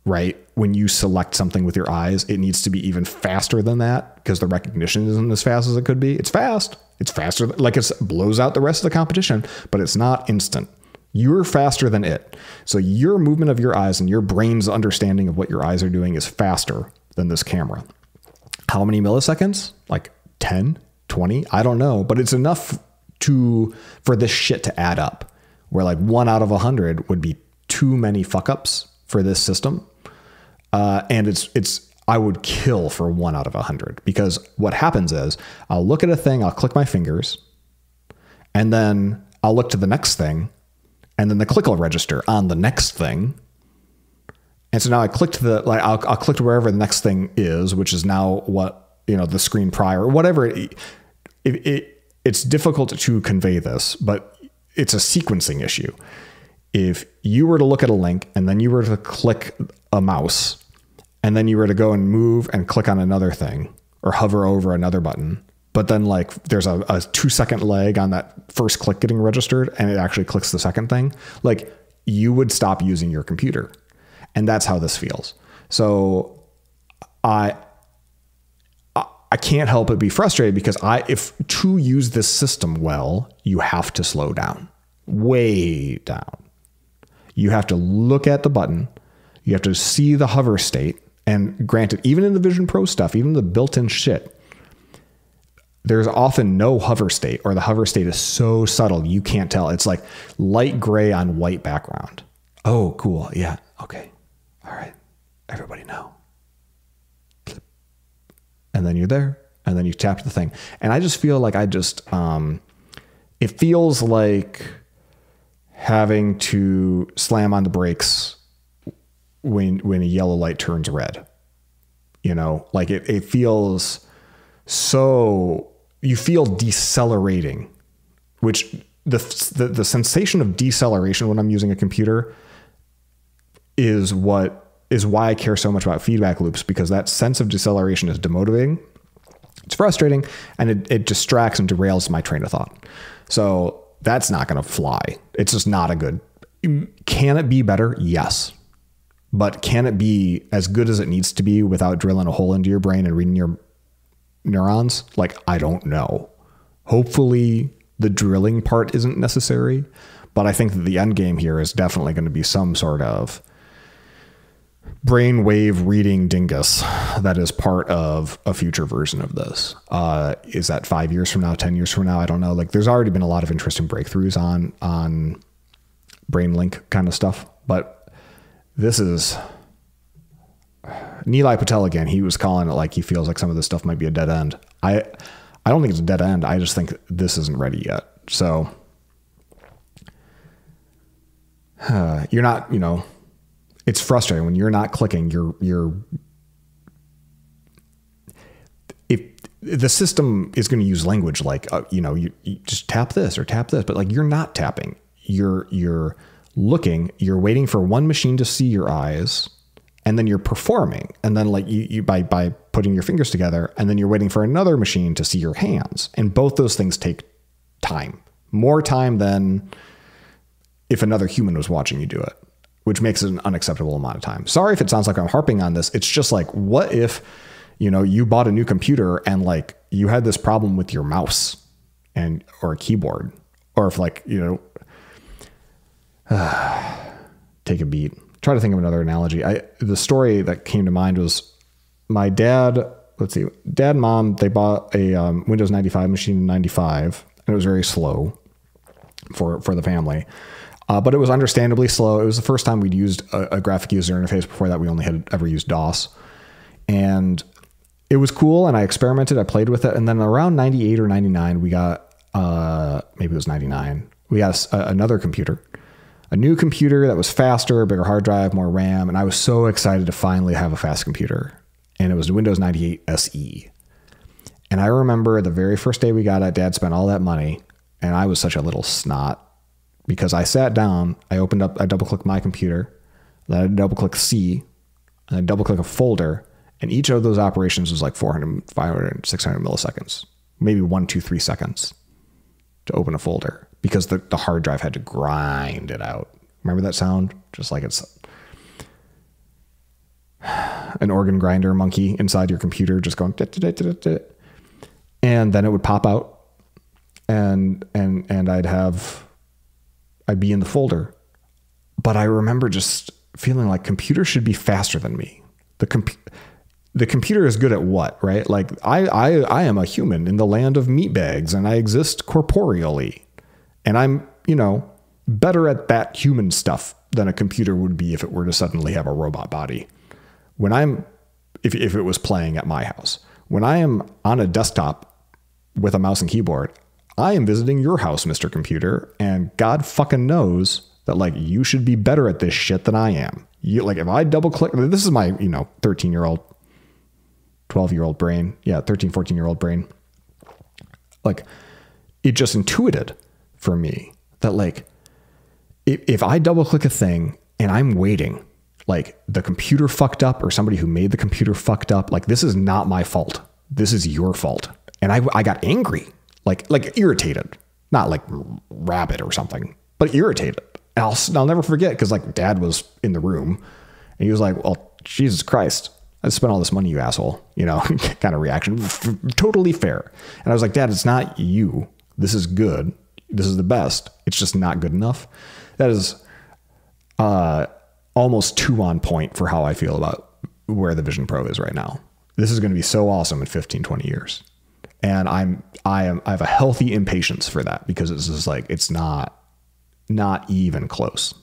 Right? When you select something with your eyes, it needs to be even faster than that because the recognition isn't as fast as it could be. It's fast. It's faster. Like it blows out the rest of the competition, but it's not instant. You're faster than it. So your movement of your eyes and your brain's understanding of what your eyes are doing is faster than this camera. How many milliseconds? Like 10, 20? I don't know, but it's enough for this shit to add up, where like 1 out of 100 would be too many fuck ups for this system. And I would kill for 1 out of 100 because what happens is I'll look at a thing, I'll click my fingers, and then I'll look to the next thing, and then the click will register on the next thing. And so now I click to I'll click to wherever the next thing is, which is now what, the screen prior or whatever. It's difficult to convey this, but it's a sequencing issue. If you were to look at a link and then you were to click a mouse and then you were to go and move and click on another thing or hover over another button, but then like there's a 2-second lag on that first click getting registered and it actually clicks the second thing, like you would stop using your computer. And that's how this feels. So I can't help but be frustrated because if to use this system well, you have to slow down, way down. You have to look at the button. You have to see the hover state. And granted, even in the Vision Pro stuff, even the built-in shit, there's often no hover state, or the hover state is so subtle you can't tell. It's like light gray on white background. Oh, cool. Yeah. Okay. All right. Everybody know. Clip. And then you're there, and then you tap the thing. And I just feel like it feels like having to slam on the brakes when a yellow light turns red. You know, like it feels so, you feel decelerating, which the sensation of deceleration when I'm using a computer is why I care so much about feedback loops, because that sense of deceleration is demotivating. It's frustrating, and it distracts and derails my train of thought. So that's not going to fly. It's just not a good. Can it be better? Yes. But can it be as good as it needs to be without drilling a hole into your brain and reading your neurons? Like, I don't know. Hopefully the drilling part isn't necessary, but I think that the end game here is definitely going to be some sort of brainwave reading dingus that is part of a future version of this. Is that 5 years from now, 10 years from now? I don't know. Like, there's already been a lot of interesting breakthroughs on brain link kind of stuff, but this is Nilay Patel again. He was calling it like he feels like some of this stuff might be a dead end. I don't think it's a dead end. I just think this isn't ready yet. So you're not, you know, it's frustrating when you're not clicking. If the system is going to use language like, you know, you just tap this or tap this, but like you're not tapping. You're looking, you're waiting for one machine to see your eyes, and then you're performing. And then like you by putting your fingers together, and then you're waiting for another machine to see your hands. And both those things take time, more time than if another human was watching you do it, which makes it an unacceptable amount of time. Sorry if it sounds like I'm harping on this. It's just like, what if, you know, you bought a new computer and like you had this problem with your mouse or a keyboard, or if like, you know, take a beat. Try to think of another analogy. The story that came to mind was my dad. Let's see, dad and mom, they bought a Windows 95 machine in 95, and it was very slow for the family. But it was understandably slow. It was the first time we'd used a graphic user interface. Before that, we only had ever used DOS. And it was cool, and I experimented. I played with it. And then around 98 or 99, we got, maybe it was 99, we got another computer. A new computer that was faster, bigger hard drive, more RAM. And I was so excited to finally have a fast computer. And it was the Windows 98 SE. And I remember the very first day we got it, Dad spent all that money. And I was such a little snot, because I sat down, I opened up, I double clicked my computer, then I double click C, and I double click a folder. And each of those operations was like 400, 500, 600 milliseconds, maybe 1, 2, 3 seconds to open a folder, because the hard drive had to grind it out. Remember that sound? Just like it's an organ grinder monkey inside your computer just going, and then it would pop out, and I'd be in the folder. But I remember just feeling like computers should be faster than me. The computer is good at what, right? Like I am a human in the land of meat bags, and I exist corporeally. And I'm, you know, better at that human stuff than a computer would be if it were to suddenly have a robot body. If it was playing at my house, when I am on a desktop with a mouse and keyboard, I am visiting your house, Mr. Computer, and God fucking knows that like you should be better at this shit than I am. Like if I double click, this is my, 13-year-old, 12-year-old brain. Yeah. 13, 14-year-old brain. Like it just intuited for me that like, if I double click a thing and I'm waiting, like the computer fucked up or somebody who made the computer fucked up, like this is not my fault. This is your fault. And I got angry, like irritated, not like rabid or something, but irritated. I'll never forget, because like dad was in the room and he was like, well, Jesus Christ, I spent all this money, you asshole, you know, kind of reaction. Totally fair. And I was like, Dad, it's not you. This is good. This is the best. It's just not good enough. That is almost too on point for how I feel about where the Vision Pro is right now. This is going to be so awesome in 15, 20 years. And I have a healthy impatience for that, because it's just like, it's not even close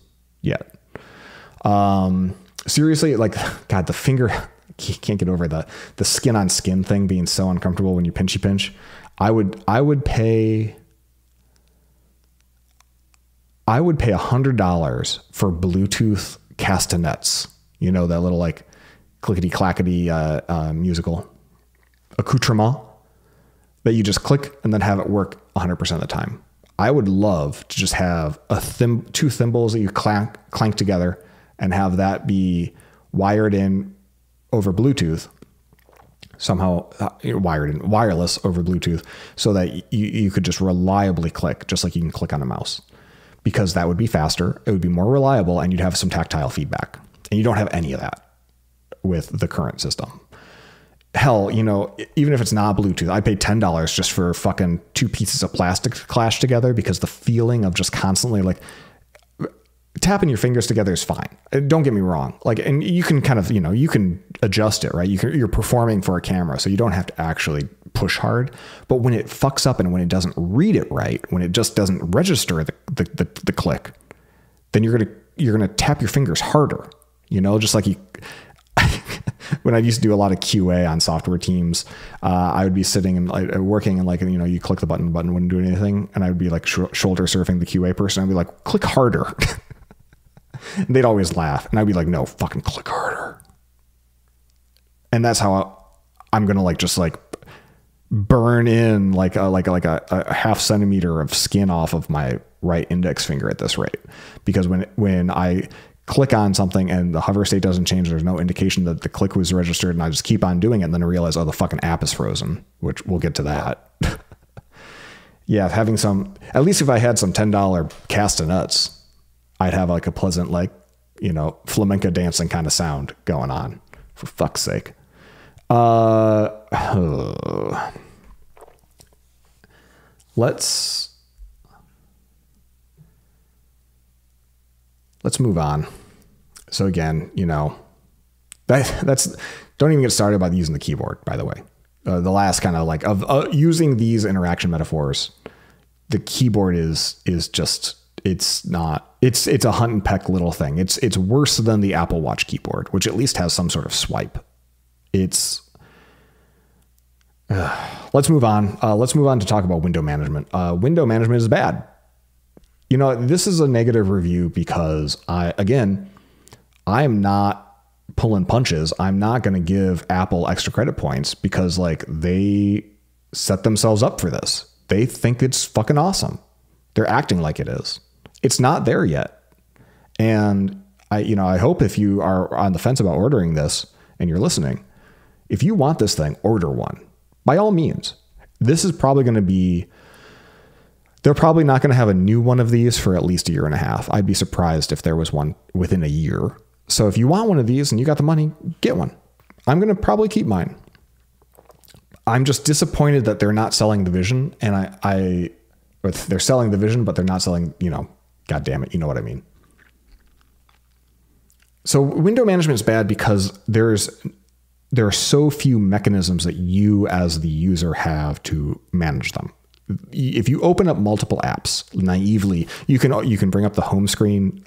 yet. Seriously, like, God, the finger, can't get over the skin on skin thing being so uncomfortable when you pinchy pinch. I would pay $100 for Bluetooth castanets. You know, that little like clickety clackety musical accoutrement that you just click and then have it work 100% of the time. I would love to just have two thimbles that you clank together and have that be wired in over Bluetooth, somehow wired in wireless over Bluetooth, so that you could just reliably click, just like you can click on a mouse, because that would be faster. It would be more reliable, and you'd have some tactile feedback, and you don't have any of that with the current system. Hell, you know, even if it's not Bluetooth, I paid $10 just for fucking two pieces of plastic to clash together, because the feeling of just constantly like tapping your fingers together is fine. Don't get me wrong. Like, and you can kind of, you know, you can adjust it, right? You're performing for a camera, so you don't have to actually push hard. But when it fucks up and when it doesn't read it right, when it just doesn't register the click, then you're gonna tap your fingers harder. You know, just like you. When I used to do a lot of QA on software teams, I would be sitting and working, and like, you know, you click the button wouldn't do anything, and I would be like shoulder surfing the QA person. I'd be like, click harder. And they'd always laugh, and I'd be like, no, fucking click harder. And that's how I'm gonna like just like burn in like a half centimeter of skin off of my right index finger at this rate, because when I click on something and the hover state doesn't change, there's no indication that the click was registered, and I just keep on doing it, and then I realize, oh, the fucking app is frozen, which we'll get to that. Yeah, having some, at least if I had some $10 castanets, I'd have like a pleasant, like, you know, flamenco dancing kind of sound going on, for fuck's sake. Let's move on. So again, you know, that's don't even get started by using the keyboard, by the way. The last kind of like of using these interaction metaphors, the keyboard is just, it's a hunt and peck little thing. It's worse than the Apple Watch keyboard, which at least has some sort of swipe. Let's move on. Let's move on to talk about window management. Window management is bad. You know, this is a negative review because I'm not pulling punches. I'm not going to give Apple extra credit points because like they set themselves up for this. They think it's fucking awesome. They're acting like it is. It's not there yet. And I hope if you are on the fence about ordering this and you're listening, if you want this thing, order one. By all means. This is probably going to be, they're probably not going to have a new one of these for at least a year and a half. I'd be surprised if there was one within a year. So if you want one of these and you got the money, get one. I'm going to probably keep mine. I'm just disappointed that they're not selling the Vision, and or they're selling the Vision, but they're not selling, God damn it, you know what I mean. So window management is bad because there are so few mechanisms that you as the user have to manage them. If you open up multiple apps naively, you can bring up the home screen.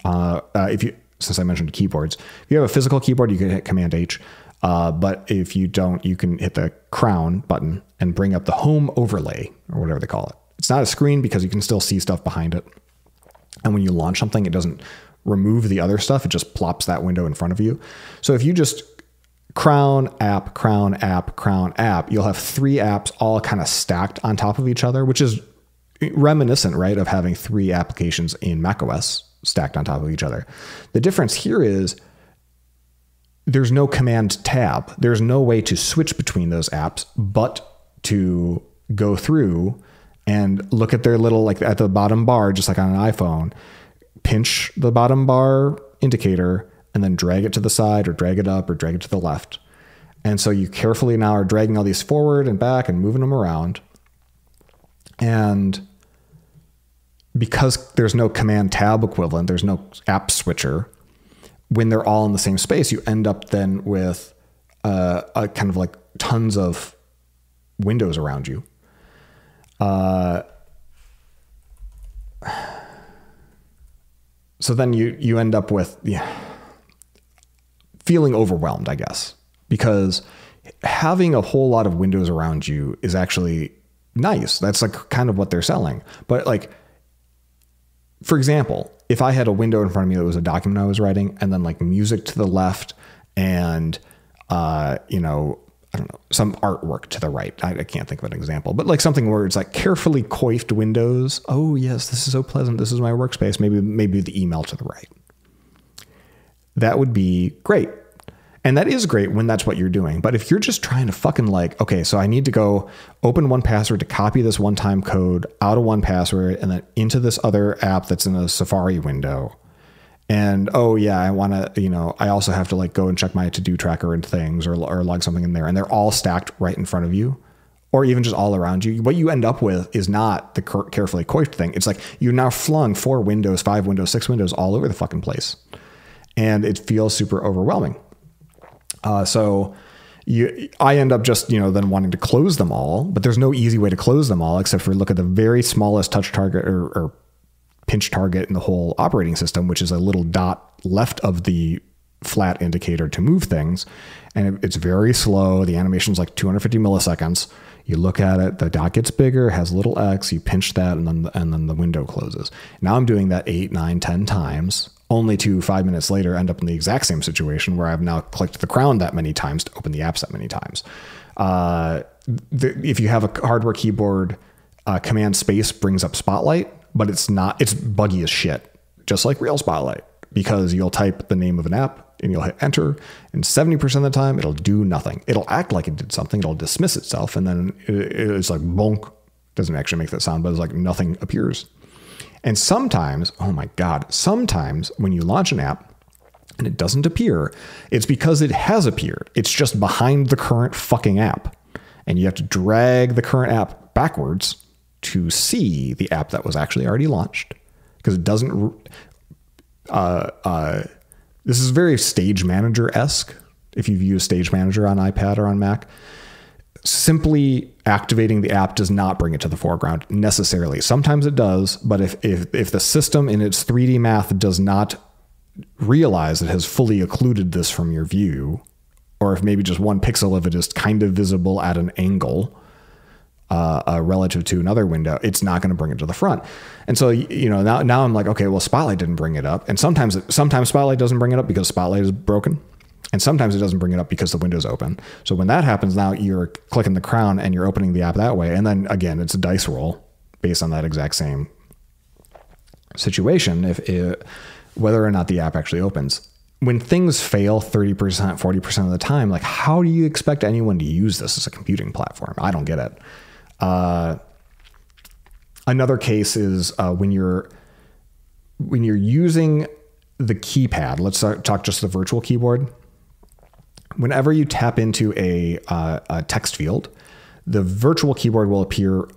Since I mentioned keyboards, if you have a physical keyboard, you can hit Command H. But if you don't, you can hit the crown button and bring up the home overlay or whatever they call it. It's not a screen because you can still see stuff behind it. And when you launch something, it doesn't remove the other stuff. It just plops that window in front of you. So if you just crown app, you'll have three apps all kind of stacked on top of each other, which is reminiscent, right, of having three applications in macOS stacked on top of each other. The difference here is there's no command tab. There's no way to switch between those apps, but to go through and look at their little, like at the bottom bar, just like on an iPhone, pinch the bottom bar indicator and then drag it to the side or drag it up or drag it to the left. And so you carefully now are dragging all these forward and back and moving them around. And because there's no command tab equivalent, there's no app switcher, when they're all in the same space, you end up then with a kind of like tons of windows around you. So then you end up with feeling overwhelmed, I guess, because having a whole lot of windows around you is actually nice. That's like kind of what they're selling. But like, for example, if I had a window in front of me that was a document I was writing and then like music to the left and, I don't know, some artwork to the right. I can't think of an example, but like something where it's like carefully coiffed windows. Oh yes, this is so pleasant. This is my workspace. Maybe the email to the right. That would be great. And that is great when that's what you're doing. But if you're just trying to fucking like, okay, so I need to go open 1Password to copy this one-time code out of 1Password and then into this other app that's in a Safari window. And, oh yeah, I want to, I also have to like go and check my to-do tracker and things or log something in there. And they're all stacked right in front of you or even just all around you. What you end up with is not the carefully coiffed thing. It's like you now flung 4 windows, 5 windows, 6 windows all over the fucking place. And it feels super overwhelming. So I end up just, then wanting to close them all, but there's no easy way to close them all except for look at the very smallest touch target or pinch target in the whole operating system, which is a little dot left of the flat indicator to move things. And it's very slow. The animation's like 250 milliseconds. You look at it, the dot gets bigger, has a little X, you pinch that, and then the window closes. Now I'm doing that 8, 9, 10 times, only to 5 minutes later end up in the exact same situation where I've now clicked the crown that many times to open the apps that many times. If you have a hardware keyboard, Command Space brings up Spotlight, but it's buggy as shit, just like real Spotlight, because you'll type the name of an app and you'll hit enter, and 70% of the time it'll do nothing. It'll act like it did something, it'll dismiss itself, and then it's like bonk. Doesn't actually make that sound, but it's like nothing appears. And sometimes, oh my God, sometimes when you launch an app and it doesn't appear, it's because it has appeared. It's just behind the current fucking app. And you have to drag the current app backwards to see the app that was actually already launched, because it doesn't, this is very Stage Manager-esque. If you've used Stage Manager on iPad or on Mac, simply activating the app does not bring it to the foreground necessarily. Sometimes it does, but if the system in its 3D math does not realize it has fully occluded this from your view, or if maybe just one pixel of it is kind of visible at an angle, relative to another window, it's not going to bring it to the front. And so, now I'm like, okay, well, Spotlight didn't bring it up. And sometimes Spotlight doesn't bring it up because Spotlight is broken. And sometimes it doesn't bring it up because the window's open. So when that happens, now you're clicking the crown and you're opening the app that way. And then again, it's a dice roll based on that exact same situation, whether or not the app actually opens. When things fail 30%, 40% of the time, like how do you expect anyone to use this as a computing platform? I don't get it. Another case is when you're using the keypad. Let's talk just the virtual keyboard. Whenever you tap into a text field, the virtual keyboard will appear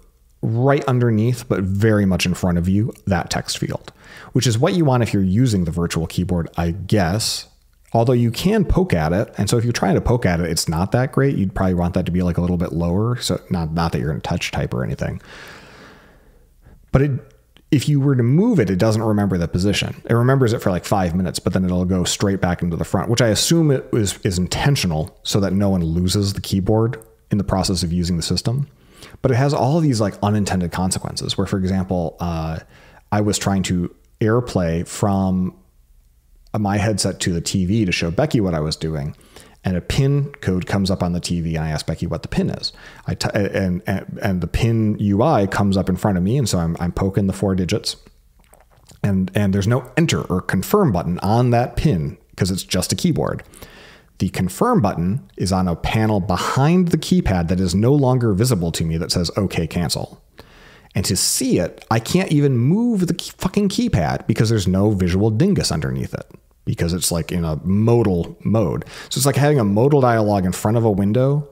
right underneath, but very much in front of you, that text field, which is what you want if you're using the virtual keyboard, I guess. Although you can poke at it. And so if you're trying to poke at it, it's not that great. You'd probably want that to be like a little bit lower. So not that you're going to touch type or anything. But if you were to move it, it doesn't remember the position. It remembers it for like 5 minutes, but then it'll go straight back into the front, which I assume is intentional so that no one loses the keyboard in the process of using the system. But it has all of these like unintended consequences where, for example, I was trying to AirPlay from my headset to the TV to show Becky what I was doing. And a pin code comes up on the TV, and I ask Becky what the pin is. And the pin UI comes up in front of me, and so I'm poking the 4 digits, and there's no enter or confirm button on that pin because it's just a keyboard. The confirm button is on a panel behind the keypad that is no longer visible to me that says OK, cancel. And to see it, I can't even move the fucking keypad because there's no visual dingus underneath it, because it's like in a modal mode. So it's like having a modal dialog in front of a window,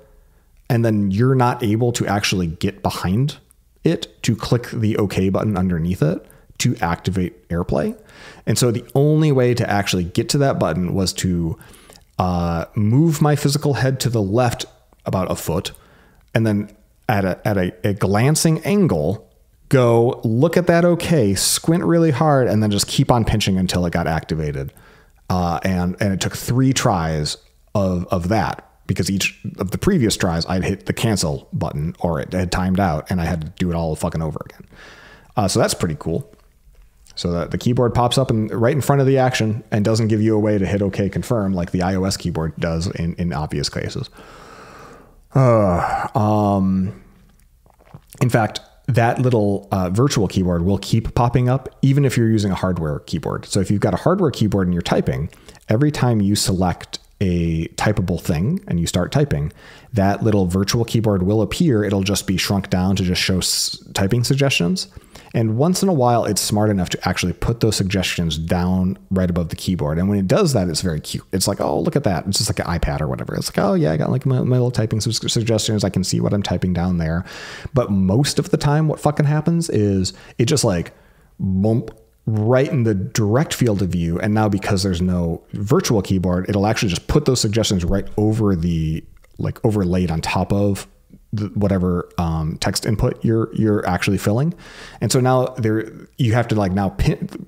and then you're not able to actually get behind it to click the OK button underneath it to activate AirPlay. And so the only way to actually get to that button was to move my physical head to the left about a foot, and then at a glancing angle, go look at that OK, squint really hard, and then just keep on pinching until it got activated. And it took 3 tries of that, because each of the previous tries I'd hit the cancel button or it had timed out and I had to do it all fucking over again. So that's pretty cool. So that the keyboard pops up right in front of the action and doesn't give you a way to hit OK confirm like the iOS keyboard does in obvious cases. In fact, that little virtual keyboard will keep popping up even if you're using a hardware keyboard. So if you've got a hardware keyboard and you're typing, every time you select a typable thing and you start typing, that little virtual keyboard will appear. It'll just be shrunk down to just show typing suggestions. And once in a while, it's smart enough to actually put those suggestions down right above the keyboard. And when it does that, it's very cute. It's like, oh, look at that. It's just like an iPad or whatever. It's like, oh yeah, I got like my little typing suggestions. I can see what I'm typing down there. But most of the time, what fucking happens is it just like bump right in the direct field of view. And now because there's no virtual keyboard, it'll actually just put those suggestions right over the, like overlaid on top of whatever text input you're actually filling. And so now you have to like now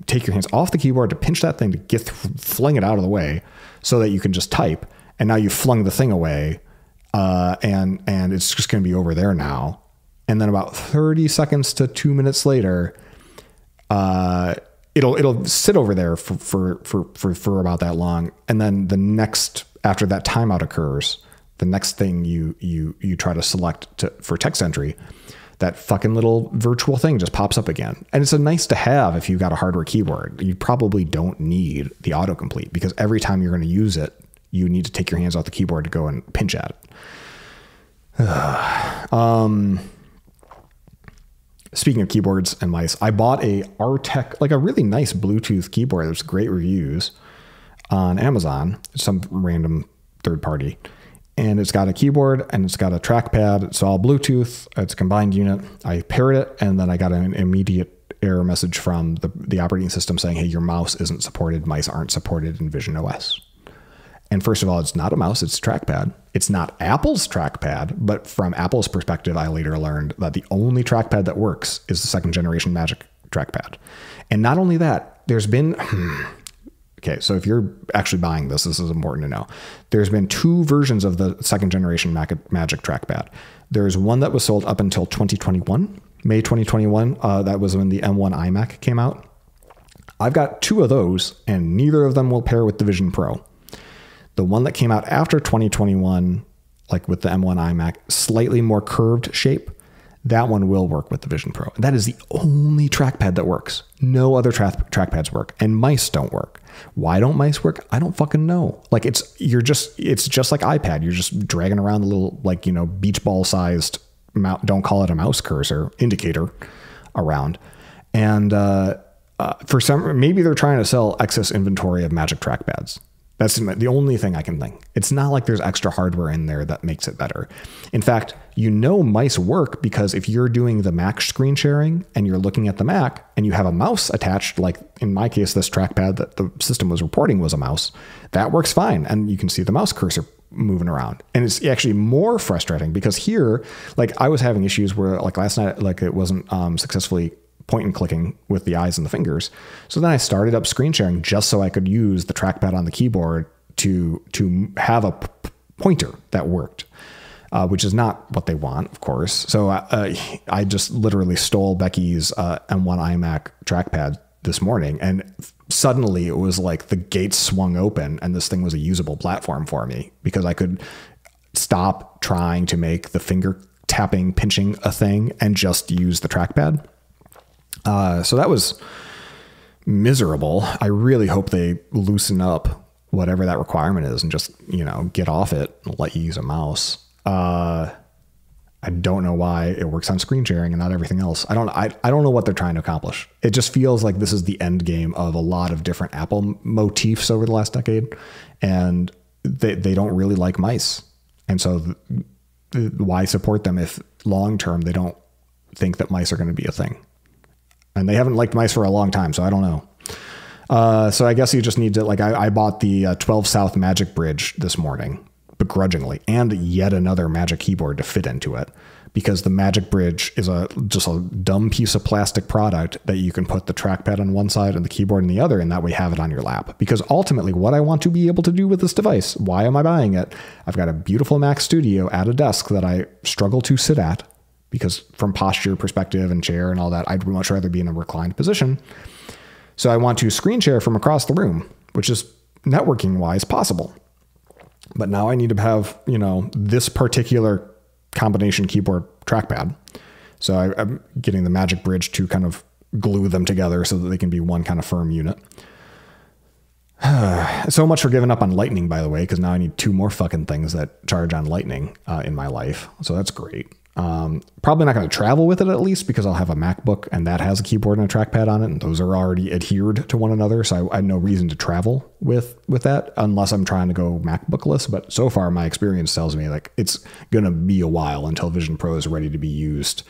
take your hands off the keyboard to pinch that thing to fling it out of the way so that you can just type. And now you've flung the thing away and it's just going to be over there now. And then about 30 seconds to 2 minutes later, it'll sit over there for about that long. And then after that timeout occurs, the next thing you try to select for text entry, that fucking little virtual thing just pops up again. And it's a nice to have if you've got a hardware keyboard. You probably don't need the autocomplete, because every time you're going to use it, you need to take your hands off the keyboard to go and pinch at it. Speaking of keyboards and mice, I bought a Artec, like a really nice Bluetooth keyboard. There's great reviews on Amazon, some random third party. And it's got a keyboard and it's got a trackpad. It's all Bluetooth. It's a combined unit. I paired it, and then I got an immediate error message from the operating system saying, hey, your mouse isn't supported. Mice aren't supported in Vision OS. And first of all, it's not a mouse, it's a trackpad. It's not Apple's trackpad, but from Apple's perspective, I later learned that the only trackpad that works is the 2nd generation Magic trackpad. And not only that, there's been... Okay, so if you're actually buying this is important to know. There's been 2 versions of the 2nd generation Magic trackpad. There's one that was sold up until 2021, May 2021. That was when the M1 iMac came out. I've got 2 of those, and neither of them will pair with the Vision Pro. The one that came out after 2021, like with the M1 iMac, slightly more curved shape, that one will work with the Vision Pro. And that is the only trackpad that works. No other trackpads work, and mice don't work. Why don't mice work? I don't fucking know. Like it's just like iPad. You're just dragging around the little, like, you know, beach ball sized don't call it a mouse cursor indicator around. And maybe they're trying to sell excess inventory of Magic trackpads. That's the only thing I can think. It's not like there's extra hardware in there that makes it better. In fact, mice work because if you're doing the Mac screen sharing and you're looking at the Mac and you have a mouse attached, like in my case, this trackpad that the system was reporting was a mouse, that works fine. And you can see the mouse cursor moving around. And it's actually more frustrating because here, like I was having issues where like last night, like it wasn't successfully point and clicking with the eyes and the fingers. So then I started up screen sharing just so I could use the trackpad on the keyboard to have a pointer that worked, which is not what they want, of course. So I just literally stole Becky's M1 iMac trackpad this morning, and suddenly it was like the gates swung open and this thing was a usable platform for me because I could stop trying to make the finger tapping, pinching a thing and just use the trackpad. So that was miserable. I really hope they loosen up whatever that requirement is and just, you know, get off it and let you use a mouse. I don't know why it works on screen sharing and not everything else. I don't know what they're trying to accomplish. It just feels like this is the end game of a lot of different Apple motifs over the last decade. And they don't really like mice. And so why support them if long term they don't think that mice are going to be a thing? And they haven't liked mice for a long time, so I don't know. So I guess you just need to, like, I bought the 12 South Magic Bridge this morning, begrudgingly, and yet another Magic Keyboard to fit into it, because the Magic Bridge is just a dumb piece of plastic product that you can put the trackpad on one side and the keyboard on the other, and that way have it on your lap. Because ultimately what I want to be able to do with this device, why am I buying it? I've got a beautiful Mac Studio at a desk that I struggle to sit at, because from posture perspective and chair and all that, I'd much rather be in a reclined position. So I want to screen share from across the room, which is networking wise possible. But now I need to have, this particular combination keyboard trackpad. So I'm getting the Magic Bridge to kind of glue them together so that they can be one kind of firm unit. So much for giving up on Lightning, by the way, because now I need 2 more fucking things that charge on Lightning in my life. So that's great. Probably not going to travel with it, at least, because I'll have a MacBook and that has a keyboard and a trackpad on it, and those are already adhered to one another. So I have no reason to travel with that unless I'm trying to go MacBookless. But so far, my experience tells me like it's going to be a while until Vision Pro is ready to be used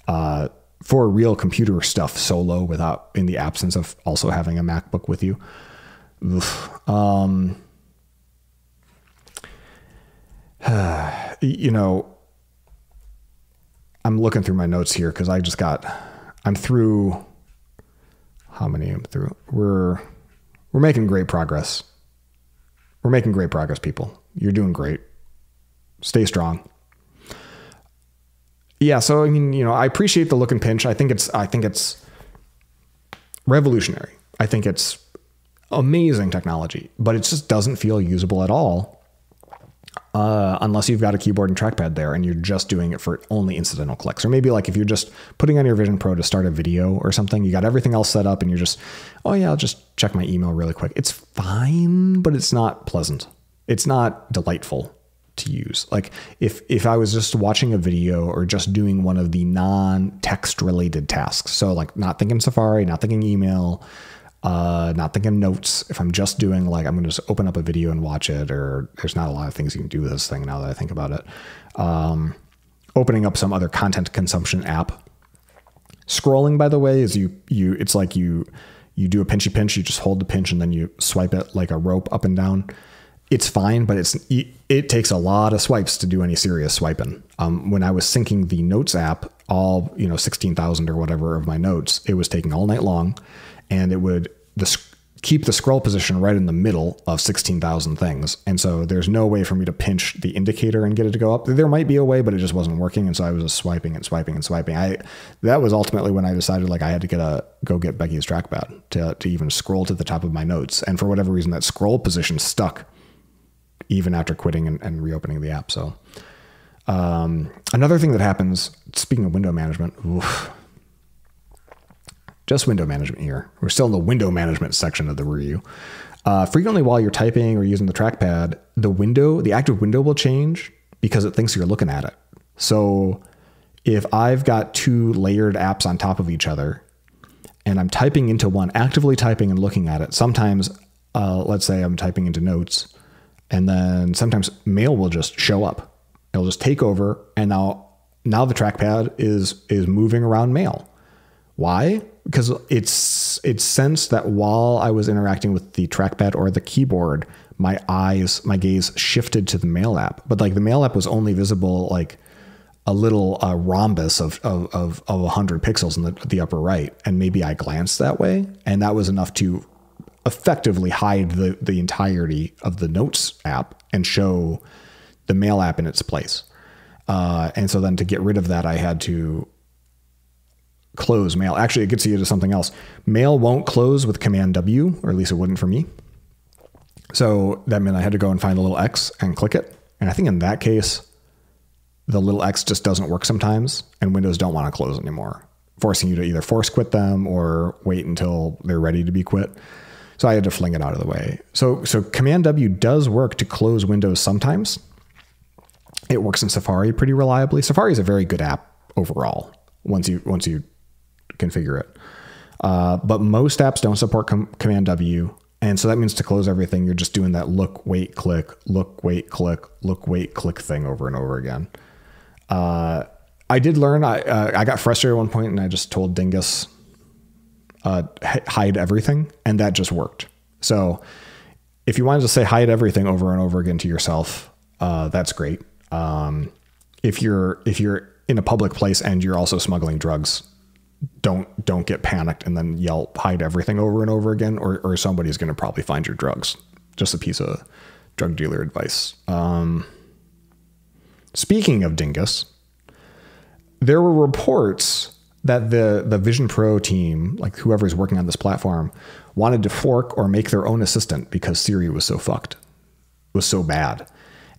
for real computer stuff solo without in the absence of also having a MacBook with you. I'm looking through my notes here because I'm through, how many I'm through? We're making great progress. We're making great progress, people. You're doing great. Stay strong. Yeah. So, I mean, I appreciate the look and pinch. I think it's revolutionary. I think it's amazing technology, but it just doesn't feel usable at all. Unless you've got a keyboard and trackpad there and you're just doing it for only incidental clicks. Or maybe like if you're just putting on your Vision Pro to start a video or something, you got everything else set up and you're just, oh yeah, I'll just check my email really quick. It's fine, but it's not pleasant. It's not delightful to use. Like if I was just watching a video or just doing one of the non-text related tasks. So like not thinking Safari, not thinking email, not thinking notes. If I'm just doing like, I'm going to just open up a video and watch it, or there's not a lot of things you can do with this thing now that I think about it. Opening up some other content consumption app. Scrolling, by the way, is it's like you do a pinchy pinch, you just hold the pinch and then you swipe it like a rope up and down. It's fine, but it takes a lot of swipes to do any serious swiping. When I was syncing the Notes app, all 16,000 or whatever of my notes, it was taking all night long, and it would keep the scroll position right in the middle of 16,000 things. And so there's no way for me to pinch the indicator and get it to go up. There might be a way, but it just wasn't working. And so I was just swiping and swiping and swiping. That was ultimately when I decided like I had to go get Becky's trackpad to even scroll to the top of my notes. And for whatever reason, that scroll position stuck even after quitting and reopening the app. So another thing that happens, speaking of window management, just window management here. We're still in the window management section of the review. Frequently while you're typing or using the trackpad, the active window will change because it thinks you're looking at it. So if I've got 2 layered apps on top of each other and I'm typing into one, actively typing and looking at it, sometimes, let's say I'm typing into Notes, and then sometimes Mail will just show up. It'll just take over, and now the trackpad is moving around Mail. Why? Because it's sensed that while I was interacting with the trackpad or the keyboard, my gaze shifted to the Mail app. But like the Mail app was only visible like a little rhombus of 100 pixels in the upper right, and maybe I glanced that way, and that was enough to effectively hide the entirety of the Notes app and show the Mail app in its place. And so then to get rid of that, I had to close Mail. Actually, it gets you to something else. Mail won't close with Command W, or at least it wouldn't for me. So that meant I had to go and find the little X and click it. And I think in that case, the little X just doesn't work sometimes, and Windows don't want to close anymore, forcing you to either force quit them or wait until they're ready to be quit. So I had to fling it out of the way. So Command W does work to close Windows sometimes. It works in Safari pretty reliably. Safari is a very good app overall once you configure it. But most apps don't support Command W. And so that means to close everything, you're just doing that look, wait, click, look, wait, click, look, wait, click thing over and over again. I did learn, I got frustrated at one point and I just told Dingus, hide everything. And that just worked. So if you wanted to say hide everything over and over again to yourself, that's great. If you're in a public place and you're also smuggling drugs, don't get panicked and then yell hide everything over and over again, or somebody's going to probably find your drugs. Just a piece of drug dealer advice. Speaking of Dingus, there were reports that the Vision Pro team, like whoever's working on this platform, wanted to fork or make their own assistant because Siri was so fucked. It was so bad.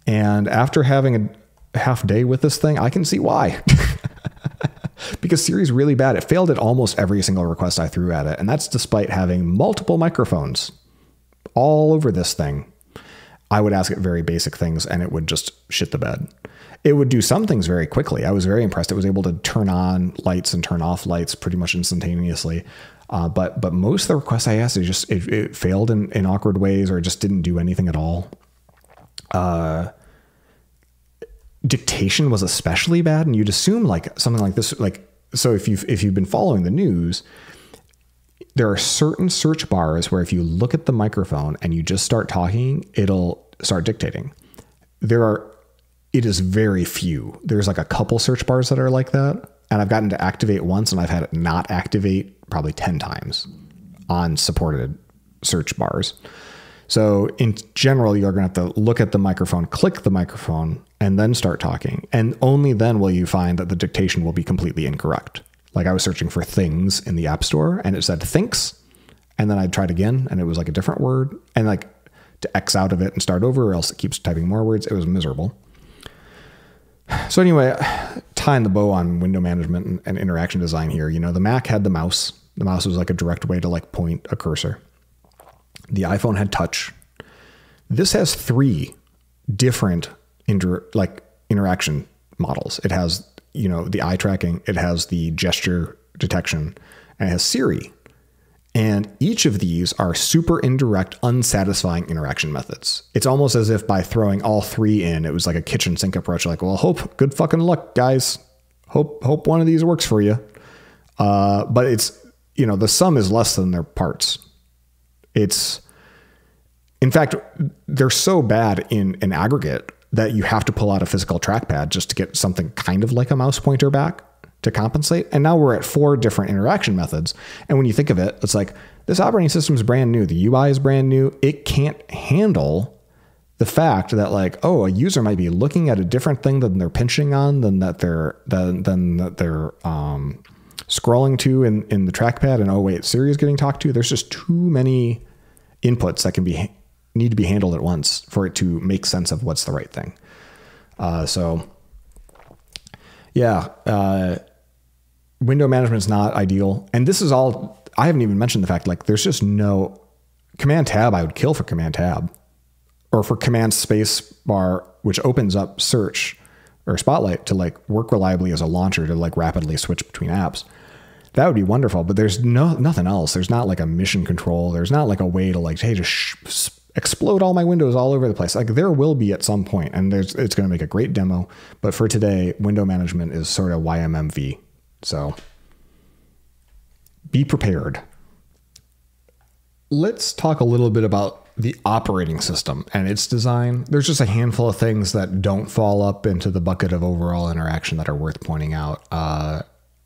And after having a half day with this thing, I can see why. Because Siri's really bad. It failed at almost every single request I threw at it. And that's despite having multiple microphones all over this thing. I would ask it very basic things and it would just shit the bed. It would do some things very quickly. I was very impressed. It was able to turn on lights and turn off lights pretty much instantaneously. But most of the requests I asked, it failed in awkward ways or just didn't do anything at all. Dictation was especially bad, and you'd assume like something like this, so if you've been following the news, there are certain search bars where if you look at the microphone and you just start talking, it'll start dictating. It is very few. There's like a couple search bars that are like that, and I've gotten to activate once, and I've had it not activate probably 10 times on supported search bars. So in general, you're going to have to look at the microphone, click the microphone, and then start talking. And only then will you find that the dictation will be completely incorrect. Like I was searching for things in the App Store and it said thinks. And then I tried again and it was like a different word. And like to X out of it and start over, or else it keeps typing more words. It was miserable. So anyway, tying the bow on window management and interaction design here, the Mac had the mouse. The mouse was like a direct way to like point a cursor. The iPhone had touch. This has 3 different interaction models. It has, the eye tracking, it has the gesture detection, and it has Siri. And each of these are super indirect, unsatisfying interaction methods. It's almost as if by throwing all 3 in, it was like a kitchen sink approach. Like, well, good fucking luck, guys. Hope one of these works for you. But it's, the sum is less than their parts. In fact, they're so bad in aggregate that you have to pull out a physical trackpad just to get something kind of like a mouse pointer back to compensate. And now we're at 4 different interaction methods. And when you think of it, it's like this operating system is brand new. The UI is brand new. It can't handle the fact that like, oh, a user might be looking at a different thing than they're pinching on, than that they're scrolling to in the trackpad. And oh wait, Siri is getting talked to. There's just too many inputs that need to be handled at once for it to make sense of what's the right thing. Window management is not ideal. And this is all, I haven't even mentioned the fact, like there's just no Command Tab. I would kill for Command Tab, or for Command Space Bar, which opens up Search or Spotlight to like work reliably as a launcher to like rapidly switch between apps. That would be wonderful, but there's nothing else. There's not like a mission control. There's not like a way to like, hey, just explode all my windows all over the place. Like there will be at some point, and it's going to make a great demo. But for today, window management is sort of YMMV. So be prepared. Let's talk a little bit about the operating system and its design. There's just a handful of things that don't fall up into the bucket of overall interaction that are worth pointing out.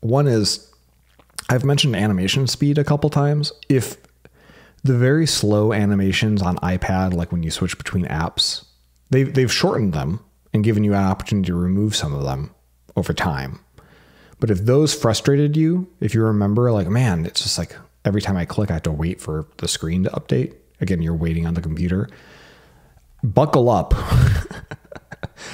One is, I've mentioned animation speed a couple times. If the very slow animations on iPad, like when you switch between apps, they've shortened them and given you an opportunity to remove some of them over time. But if those frustrated you, if you remember, like, man, it's just like every time I click, I have to wait for the screen to update. Again, you're waiting on the computer. Buckle up.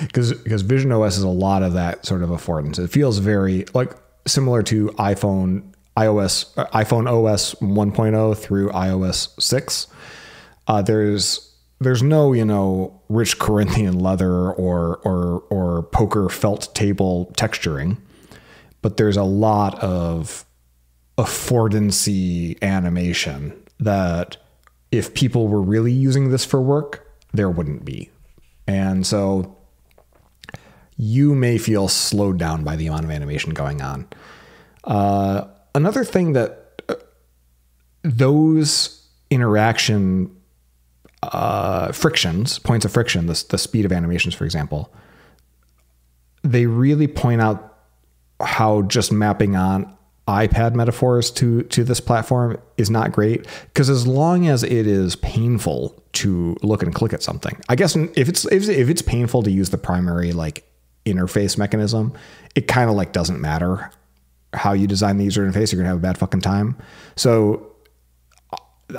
Because Vision OS is a lot of that sort of affordance. It feels very like similar to iPhone OS 1.0 through iOS 6. There's there's no, you know, rich Corinthian leather or poker felt table texturing, but there's a lot of affordancy animation that if people were really using this for work, there wouldn't be. And so you may feel slowed down by the amount of animation going on. Another thing that those interaction frictions, points of friction, the speed of animations, for example, they really point out how just mapping on iPad metaphors to this platform is not great, because as long as it is painful to look and click at something, I guess if it's painful to use the primary like interface mechanism, it kind of like doesn't matter how you design the user interface, you're gonna have a bad fucking time. So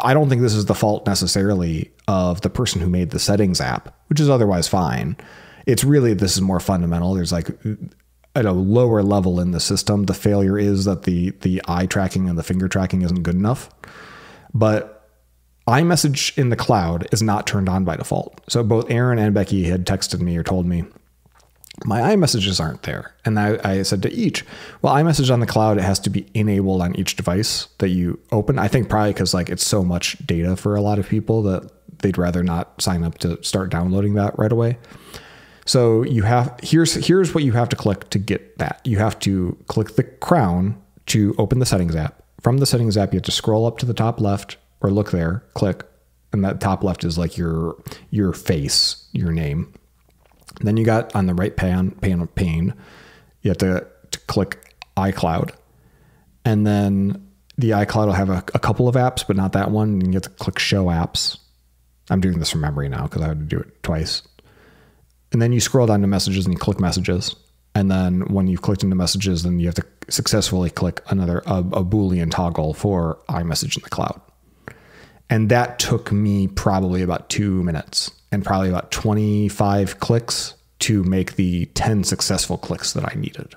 I don't think this is the fault necessarily of the person who made the settings app, which is otherwise fine. It's really, this is more fundamental. There's like at a lower level in the system, the failure is that the eye tracking and the finger tracking isn't good enough. But iMessage in the cloud is not turned on by default. So both Aaron and Becky had texted me or told me, my iMessages aren't there. And I said to each, well, iMessage on the cloud, it has to be enabled on each device that you open. I think probably because like it's so much data for a lot of people that they'd rather not sign up to start downloading that right away. So you have, here's what you have to click to get that. You have to click the crown to open the settings app. From the settings app, you have to scroll up to the top left or look there, click. And that top left is like your face, your name. Then you got on the right pane, you have to click iCloud. And then the iCloud will have a couple of apps, but not that one. And you have to click show apps. I'm doing this from memory now because I had to do it twice. And then you scroll down to messages and you click messages. And then when you've clicked into messages, then you have to successfully click a Boolean toggle for iMessage in the cloud. And that took me probably about 2 minutes and probably about 25 clicks to make the 10 successful clicks that I needed.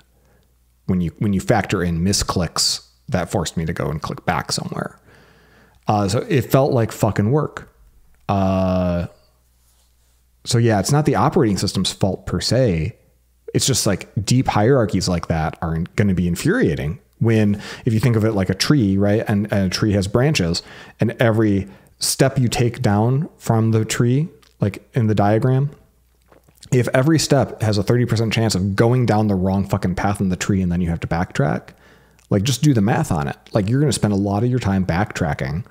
When you factor in misclicks, that forced me to go and click back somewhere. So it felt like fucking work. So yeah, it's not the operating system's fault per se. It's just like deep hierarchies like that are going to be infuriating when, if you think of it like a tree, right? And a tree has branches, and every step you take down from the tree, like in the diagram, if every step has a 30% chance of going down the wrong fucking path in the tree and then you have to backtrack, like just do the math on it. Like you're going to spend a lot of your time backtracking,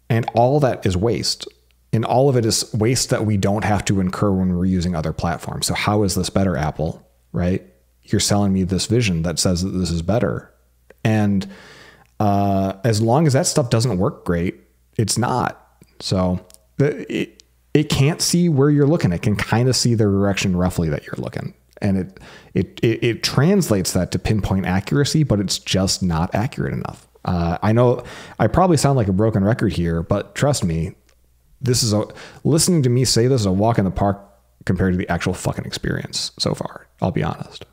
and all that is waste. And all of it is waste that we don't have to incur when we're using other platforms. So how is this better, Apple, right? You're selling me this vision that says that this is better. And as long as that stuff doesn't work great, it's not. So it can't see where you're looking. It can kind of see the direction roughly that you're looking. And it translates that to pinpoint accuracy, but it's just not accurate enough. I know I probably sound like a broken record here, but trust me, listening to me say this is a walk in the park compared to the actual fucking experience so far. I'll be honest.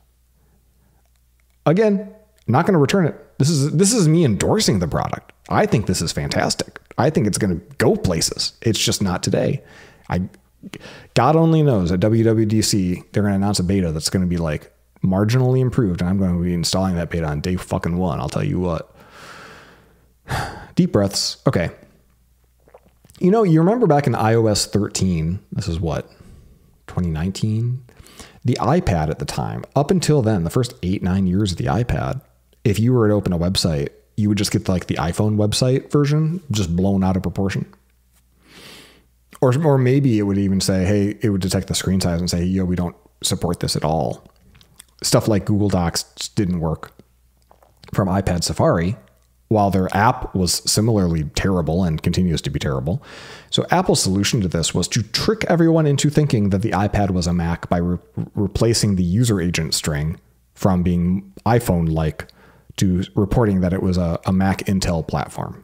Again, I'm not going to return it. This is me endorsing the product. I think this is fantastic. I think it's going to go places. It's just not today. God only knows at WWDC, they're going to announce a beta that's going to be like marginally improved. And I'm going to be installing that beta on day fucking one. I'll tell you what. Deep breaths. Okay. You know, you remember back in iOS 13, this is what, 2019? The iPad at the time, up until then, the first 8-9 years of the iPad, if you were to open a website, you would just get like the iPhone website version, just blown out of proportion. Or maybe it would even say, hey, it would detect the screen size and say, yo, we don't support this at all. Stuff like Google Docs just didn't work from iPad Safari, while their app was similarly terrible and continues to be terrible. So Apple's solution to this was to trick everyone into thinking that the iPad was a Mac by replacing the user agent string from being iPhone-like to reporting that it was a Mac Intel platform.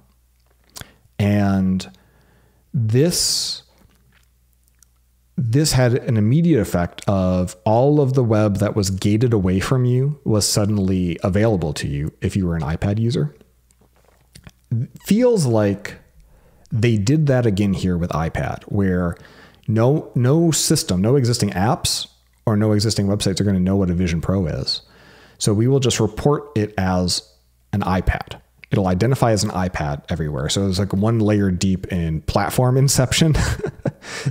And this had an immediate effect of all of the web that was gated away from you was suddenly available to you if you were an iPad user. Feels like They did that again here with iPad, where no system, no existing apps or no existing websites are going to know what a Vision Pro is. So we will just report it as an iPad. It'll identify as an iPad everywhere. So it's like one layer deep in platform inception.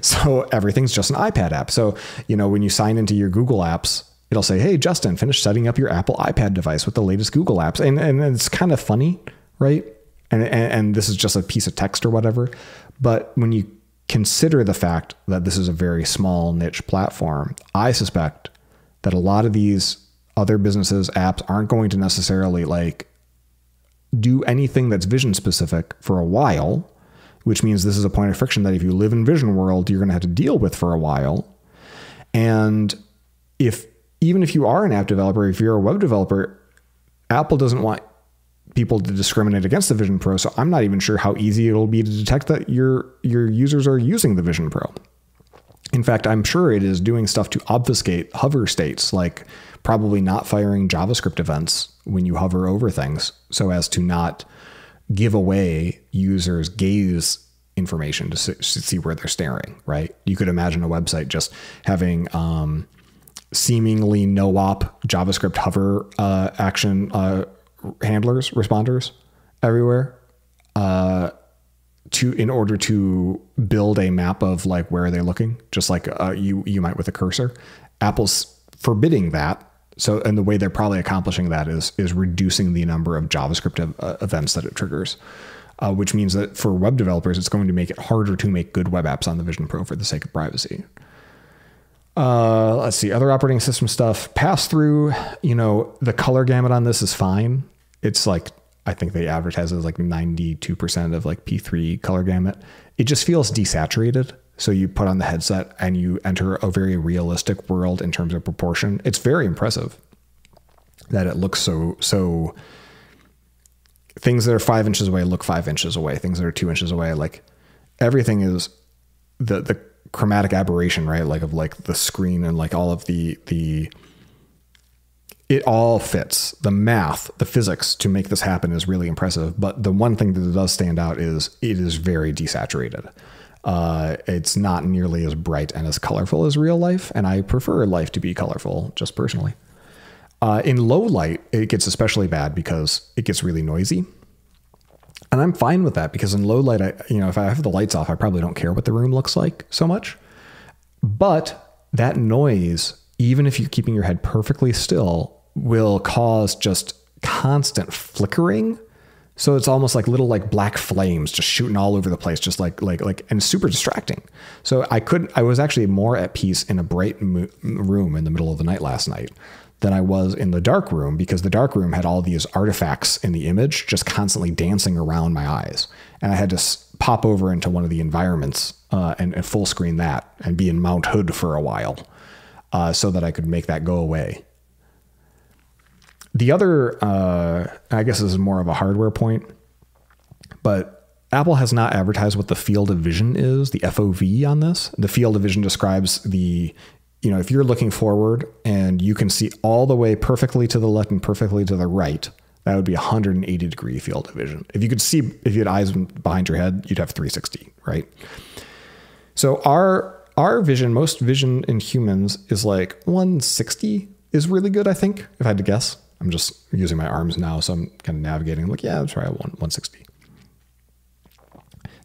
So everything's just an iPad app. So, when you sign into your Google apps, it'll say, hey, Justin, finish setting up your Apple iPad device with the latest Google apps. And it's kind of funny, right? And this is just a piece of text or whatever. But when you consider the fact that this is a very small niche platform, I suspect that a lot of these other businesses' apps aren't going to necessarily do anything that's vision specific for a while, which means this is a point of friction that if you live in Vision World, you're going to have to deal with for a while. And even if you are an app developer, if you're a web developer, Apple doesn't want people to discriminate against the Vision Pro. So I'm not even sure how easy it'll be to detect that your users are using the Vision Pro. In fact, I'm sure it is doing stuff to obfuscate hover states, like probably not firing JavaScript events when you hover over things so as to not give away users' gaze information to see where they're staring, right? You could imagine a website just having seemingly no-op JavaScript hover action responders everywhere in order to build a map of where are they looking, just like you might with a cursor. Apple's forbidding that. So, and the way they're probably accomplishing that is reducing the number of JavaScript events that it triggers, which means that for web developers, it's going to make it harder to make good web apps on the Vision Pro for the sake of privacy. Let's see, other operating system stuff. Pass through, the color gamut on this is fine. It's I think they advertise as 92% of P3 color gamut. It just feels desaturated. So you put on the headset and you enter a very realistic world in terms of proportion. It's very impressive that it looks so things that are 5 inches away look 5 inches away. Things that are 2 inches away, everything is the chromatic aberration, right? Of the screen and all of the it all fits. The math, the physics to make this happen is really impressive. But the one thing that does stand out is it is very desaturated. It's not nearly as bright and as colorful as real life, and I prefer life to be colorful, just personally. In low light, it gets especially bad because it gets really noisy. And I'm fine with that because in low light, if I have the lights off, I probably don't care what the room looks like so much. But that noise, even if you're keeping your head perfectly still, will cause just constant flickering. So it's almost like little black flames just shooting all over the place, just and super distracting. So I was actually more at peace in a bright room in the middle of the night last night than I was in the dark room, because the dark room had all these artifacts in the image just constantly dancing around my eyes. And I had to pop over into one of the environments and full screen that and be in Mount Hood for a while so that I could make that go away. The other, I guess this is more of a hardware point, but Apple has not advertised what the field of vision is, the FOV on this. The field of vision describes if you're looking forward and you can see all the way perfectly to the left and perfectly to the right, that would be 180 degree field of vision. If you had eyes behind your head, you'd have 360, right? So our vision, most vision in humans is 160 is really good, I think, if I had to guess. I'm just using my arms now, so I'm kind of navigating. Yeah, let's try 160.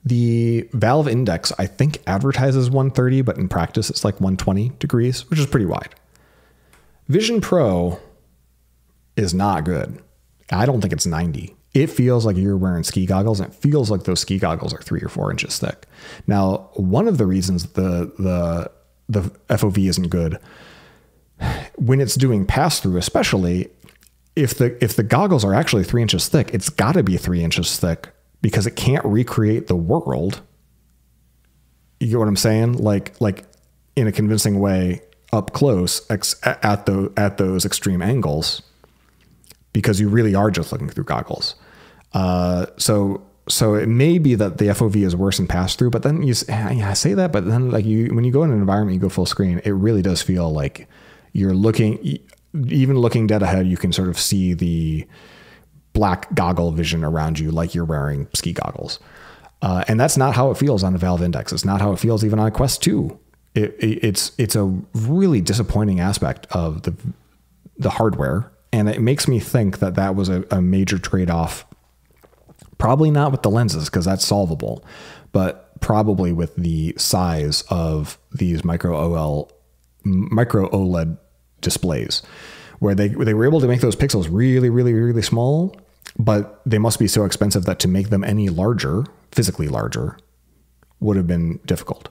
The Valve Index, I think, advertises 130, but in practice, it's 120 degrees, which is pretty wide. Vision Pro is not good. I don't think it's 90. It feels like you're wearing ski goggles, and it feels like those ski goggles are 3 or 4 inches thick. Now, one of the reasons the FOV isn't good, when it's doing pass-through especially, if the goggles are actually 3 inches thick, it's got to be 3 inches thick because it can't recreate the world. You get what I'm saying? Like in a convincing way up close at those extreme angles, because you really are just looking through goggles. So it may be that the FOV is worse in pass through, but then I say that, but then when you go in an environment, you go full screen, it really does feel like you're looking dead ahead. You can sort of see the black goggle vision around you, like you're wearing ski goggles. And that's not how it feels on a Valve Index. It's not how it feels even on a Quest 2. It's a really disappointing aspect of the hardware. And it makes me think that was a major trade-off. Probably not with the lenses, because that's solvable, but probably with the size of these micro OLED displays, where they were able to make those pixels really, really, really small, but they must be so expensive that to make them any larger, physically larger, would have been difficult.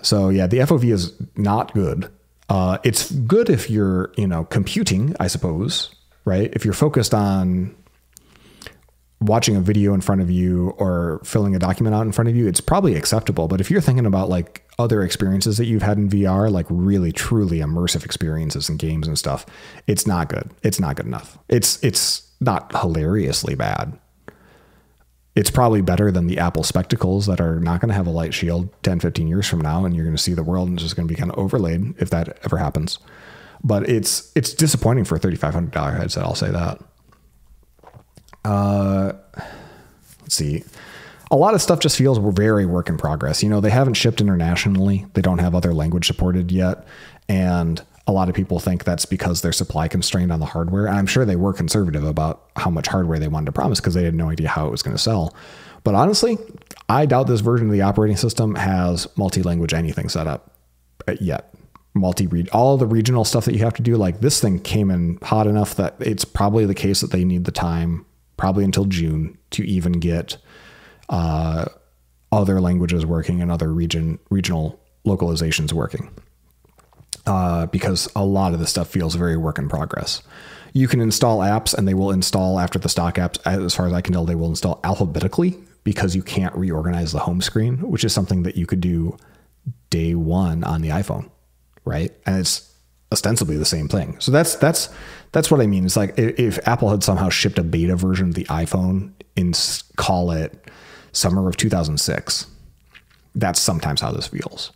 So yeah, the FOV is not good. It's good if you're, computing, I suppose, right? If you're focused on watching a video in front of you or filling a document out in front of you, it's probably acceptable. But if you're thinking about like other experiences that you've had in VR, like really, truly immersive experiences in games and stuff, it's not good. It's not good enough. It's not hilariously bad. It's probably better than the Apple spectacles that are not going to have a light shield 10, 15 years from now. And you're going to see the world and it's just going to be kind of overlaid if that ever happens. But it's disappointing for a $3,500 headset. I'll say that. Let's see. A lot of stuff just feels very work in progress. They haven't shipped internationally. They don't have other language supported yet. And a lot of people think that's because they're supply constrained on the hardware. And I'm sure they were conservative about how much hardware they wanted to promise because they had no idea how it was going to sell. But honestly, I doubt this version of the operating system has multi-language anything set up yet. Multi-read, all the regional stuff that you have to do, like this thing came in hot enough that it's probably the case that they need the time, probably until June, to even get other languages working and other regional localizations working. Because a lot of this stuff feels very work in progress. You can install apps and they will install after the stock apps. As far as I can tell, they will install alphabetically because you can't reorganize the home screen, which is something that you could do day one on the iPhone, right? And it's ostensibly the same thing. So that's what I mean. It's like if Apple had somehow shipped a beta version of the iPhone in, call it summer of 2006, that's sometimes how this feels.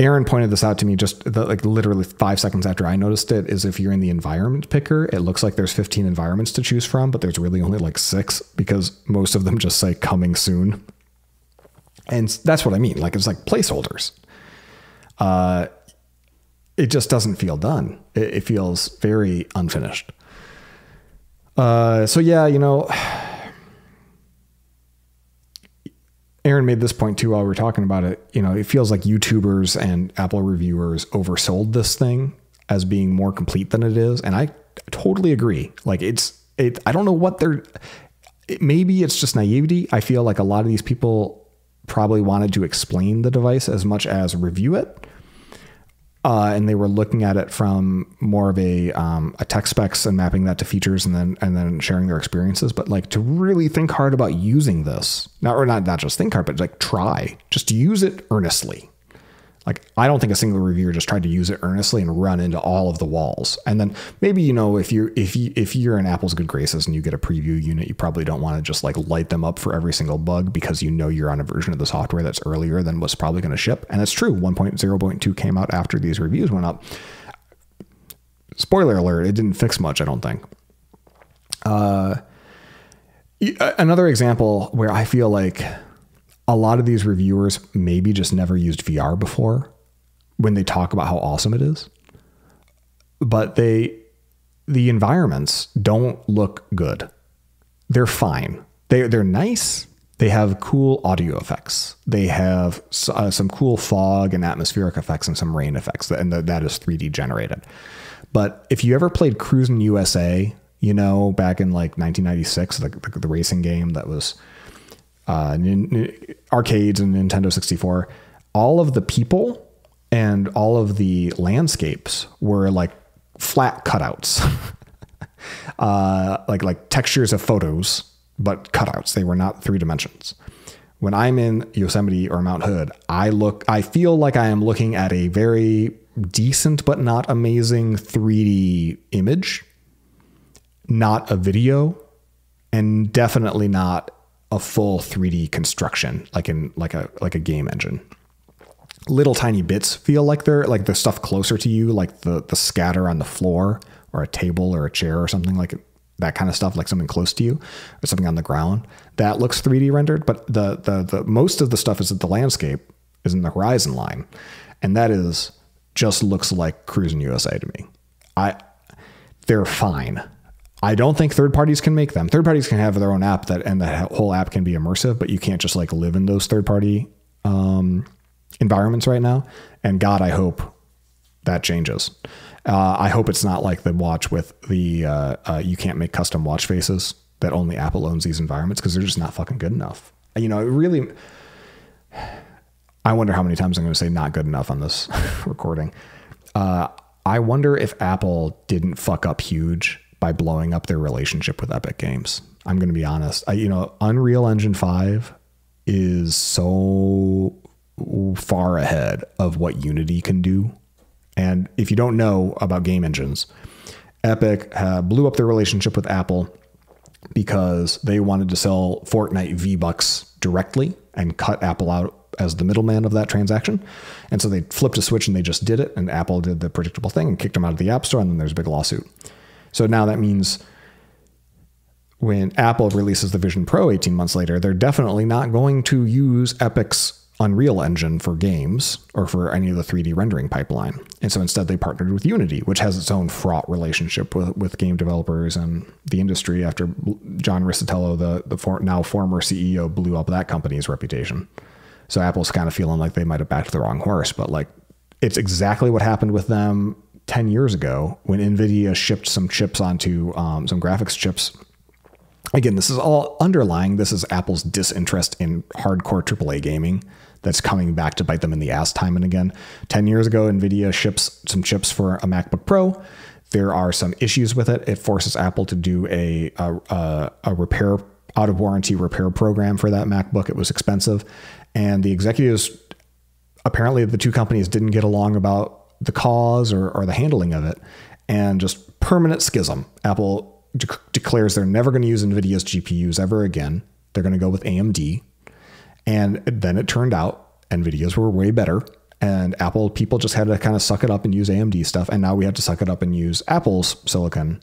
Aaron pointed this out to me just literally 5 seconds after I noticed it, is if you're in the environment picker, it looks like there's 15 environments to choose from, but there's really only like 6 because most of them just say coming soon. And that's what I mean. Like, it's like placeholders. It just doesn't feel done. It feels very unfinished. So yeah, Aaron made this point too while we were talking about it. It feels like YouTubers and Apple reviewers oversold this thing as being more complete than it is. And I totally agree. Like I don't know what maybe it's just naivety. I feel like a lot of these people probably wanted to explain the device as much as review it. And they were looking at it from more of a tech specs and mapping that to features and then sharing their experiences. But like to really think hard about using this, not just think hard, but like try just to use it earnestly. Like, I don't think a single reviewer just tried to use it earnestly and run into all of the walls. And then maybe, if you're in Apple's good graces and you get a preview unit, you probably don't want to just like light them up for every single bug because you're on a version of the software that's earlier than what's probably going to ship. And that's true. 1.0.2 came out after these reviews went up. Spoiler alert, it didn't fix much, I don't think. Another example where I feel like a lot of these reviewers maybe just never used VR before when they talk about how awesome it is. But the environments don't look good. They're fine. They're nice. They have cool audio effects. They have some cool fog and atmospheric effects and some rain effects. And that is 3D generated. But if you ever played Cruisin' USA, back in like 1996, the racing game that was arcades and Nintendo 64, all of the people and all of the landscapes were like flat cutouts, like textures of photos, but cutouts. They were not 3 dimensions. When I'm in Yosemite or Mount Hood, I feel like I am looking at a very decent but not amazing 3D image, not a video, and definitely not a full 3D construction, like a game engine. Little tiny bits feel like they're like the stuff closer to you, like the scatter on the floor or a table or a chair or something, like that kind of stuff, like something close to you or something on the ground, that looks 3D rendered. But the most of the stuff is that the landscape is in the horizon line. And that is just looks like Cruising USA to me. They're fine. I don't think third parties can make them. Third parties can have their own app and the whole app can be immersive, but you can't just like live in those third party environments right now. And God, I hope that changes. I hope it's not like the watch with the you can't make custom watch faces, that only Apple owns these environments, because they're just not fucking good enough. You know, it really, I wonder how many times I'm going to say not good enough on this recording. I wonder if Apple didn't fuck up huge by blowing up their relationship with Epic Games. I'm going to be honest. Unreal Engine 5 is so far ahead of what Unity can do. And if you don't know about game engines, Epic blew up their relationship with Apple because they wanted to sell Fortnite V-Bucks directly and cut Apple out as the middleman of that transaction. And so they flipped a switch and they just did it. And Apple did the predictable thing and kicked them out of the App Store. And then there's a big lawsuit. So now that means when Apple releases the Vision Pro 18 months later, they're definitely not going to use Epic's Unreal Engine for games or for any of the 3D rendering pipeline. And so instead they partnered with Unity, which has its own fraught relationship with game developers and the industry after John Riccitello, the now former CEO, blew up that company's reputation. So Apple's kind of feeling like they might have backed the wrong horse, but like it's exactly what happened with them 10 years ago when NVIDIA shipped some chips onto some graphics chips. Again, this is all underlying. This is Apple's disinterest in hardcore AAA gaming that's coming back to bite them in the ass time and again. 10 years ago, NVIDIA ships some chips for a MacBook Pro. There are some issues with it. It forces Apple to do a repair, out of warranty repair program for that MacBook. It was expensive. And the executives, apparently the two companies didn't get along about the cause or the handling of it, and just permanent schism. Apple declares they're never going to use NVIDIA's GPUs ever again. They're going to go with AMD. And then it turned out NVIDIA's were way better, and Apple people just had to kind of suck it up and use AMD stuff. And now we have to suck it up and use Apple's silicon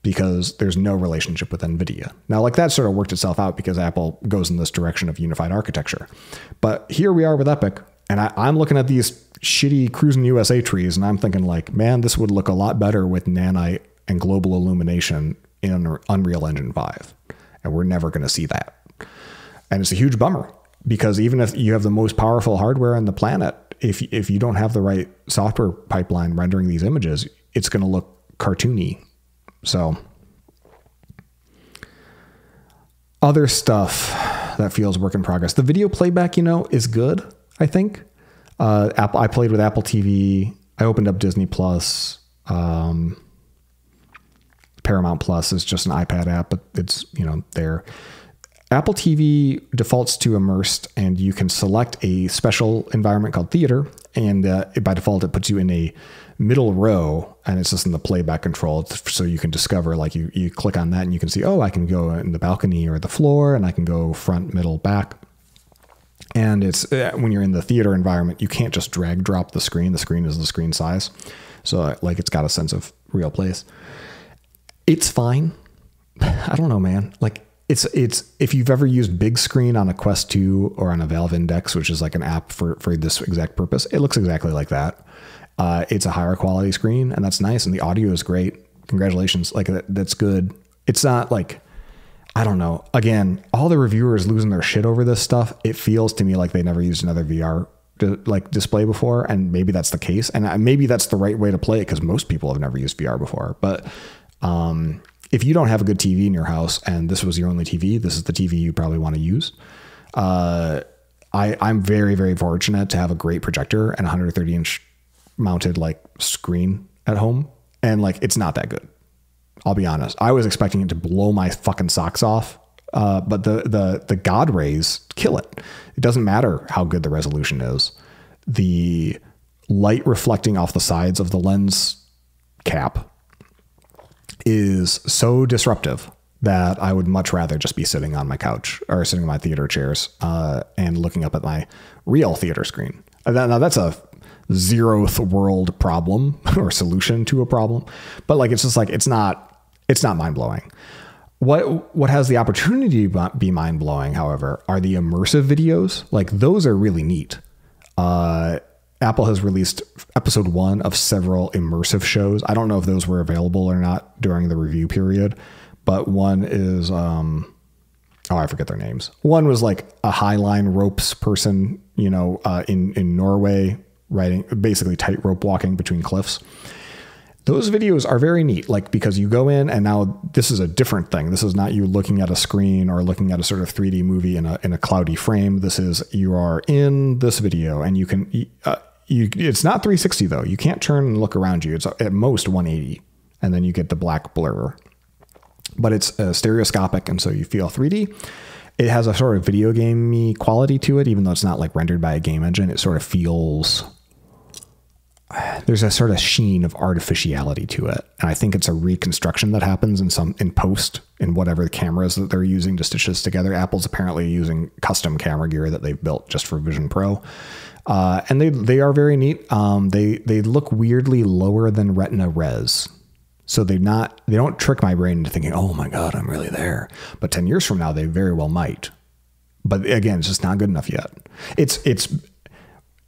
because there's no relationship with NVIDIA. Now, like that sort of worked itself out because Apple goes in this direction of unified architecture. But here we are with Epic, and I'm looking at these shitty Cruising USA trees, and I'm thinking like, man, this would look a lot better with nanite and global illumination in Unreal Engine 5. And we're never going to see that. And it's a huge bummer because even if you have the most powerful hardware on the planet, if you don't have the right software pipeline rendering these images, it's going to look cartoony. So other stuff that feels work in progress. The video playback, is good, I think. I played with Apple TV. I opened up Disney Plus. Paramount Plus is just an iPad app, but it's, there. Apple TV defaults to immersed, and you can select a special environment called theater. And by default, it puts you in a middle row, and it's just in the playback control. So you can discover, like you click on that and you can see, oh, I can go in the balcony or the floor, and I can go front, middle, back. And it's when you're in the theater environment, you can't just drag drop the screen. The screen is the screen size. So like it's got a sense of real place. It's fine. I don't know, man. Like it's if you've ever used big screen on a Quest 2 or on a Valve Index, which is like an app for this exact purpose, it looks exactly like that. It's a higher quality screen, and that's nice. And the audio is great. Congratulations. Like that's good. It's not like, I don't know. Again, all the reviewers losing their shit over this stuff. It feels to me like they never used another VR display before, and maybe that's the case, and maybe that's the right way to play it because most people have never used VR before. But if you don't have a good TV in your house and this was your only TV, this is the TV you probably want to use. I'm very, very fortunate to have a great projector and 130-inch mounted like screen at home, and like it's not that good. I'll be honest. I was expecting it to blow my fucking socks off, but the God rays kill it. It doesn't matter how good the resolution is. The light reflecting off the sides of the lens cap is so disruptive that I would much rather just be sitting on my couch or sitting in my theater chairs and looking up at my real theater screen. Now that's a 0th world problem or solution to a problem, but like it's just like it's not It's not mind-blowing. What has the opportunity to be mind-blowing, however, are the immersive videos. Like, those are really neat. Apple has released episode 1 of several immersive shows. I don't know if those were available or not during the review period, but one is, I forget their names. One was like a Highline ropes person, in Norway, riding, basically tightrope walking between cliffs. Those videos are very neat, like, because you go in and now this is a different thing. This is not you looking at a screen or looking at a sort of 3D movie in a cloudy frame. This is, you are in this video and you can, it's not 360 though. You can't turn and look around you. It's at most 180 and then you get the black blur, but it's stereoscopic. And so you feel 3D. It has a sort of video gamey quality to it, even though it's not like rendered by a game engine. It sort of feels, there's a sort of sheen of artificiality to it. And I think it's a reconstruction that happens in post in whatever the cameras that they're using to stitch this together. Apple's apparently using custom camera gear that they've built just for Vision Pro. And they are very neat. They look weirdly lower than Retina res. So they don't trick my brain into thinking, oh my God, I'm really there. But 10 years from now, they very well might. But again, it's just not good enough yet.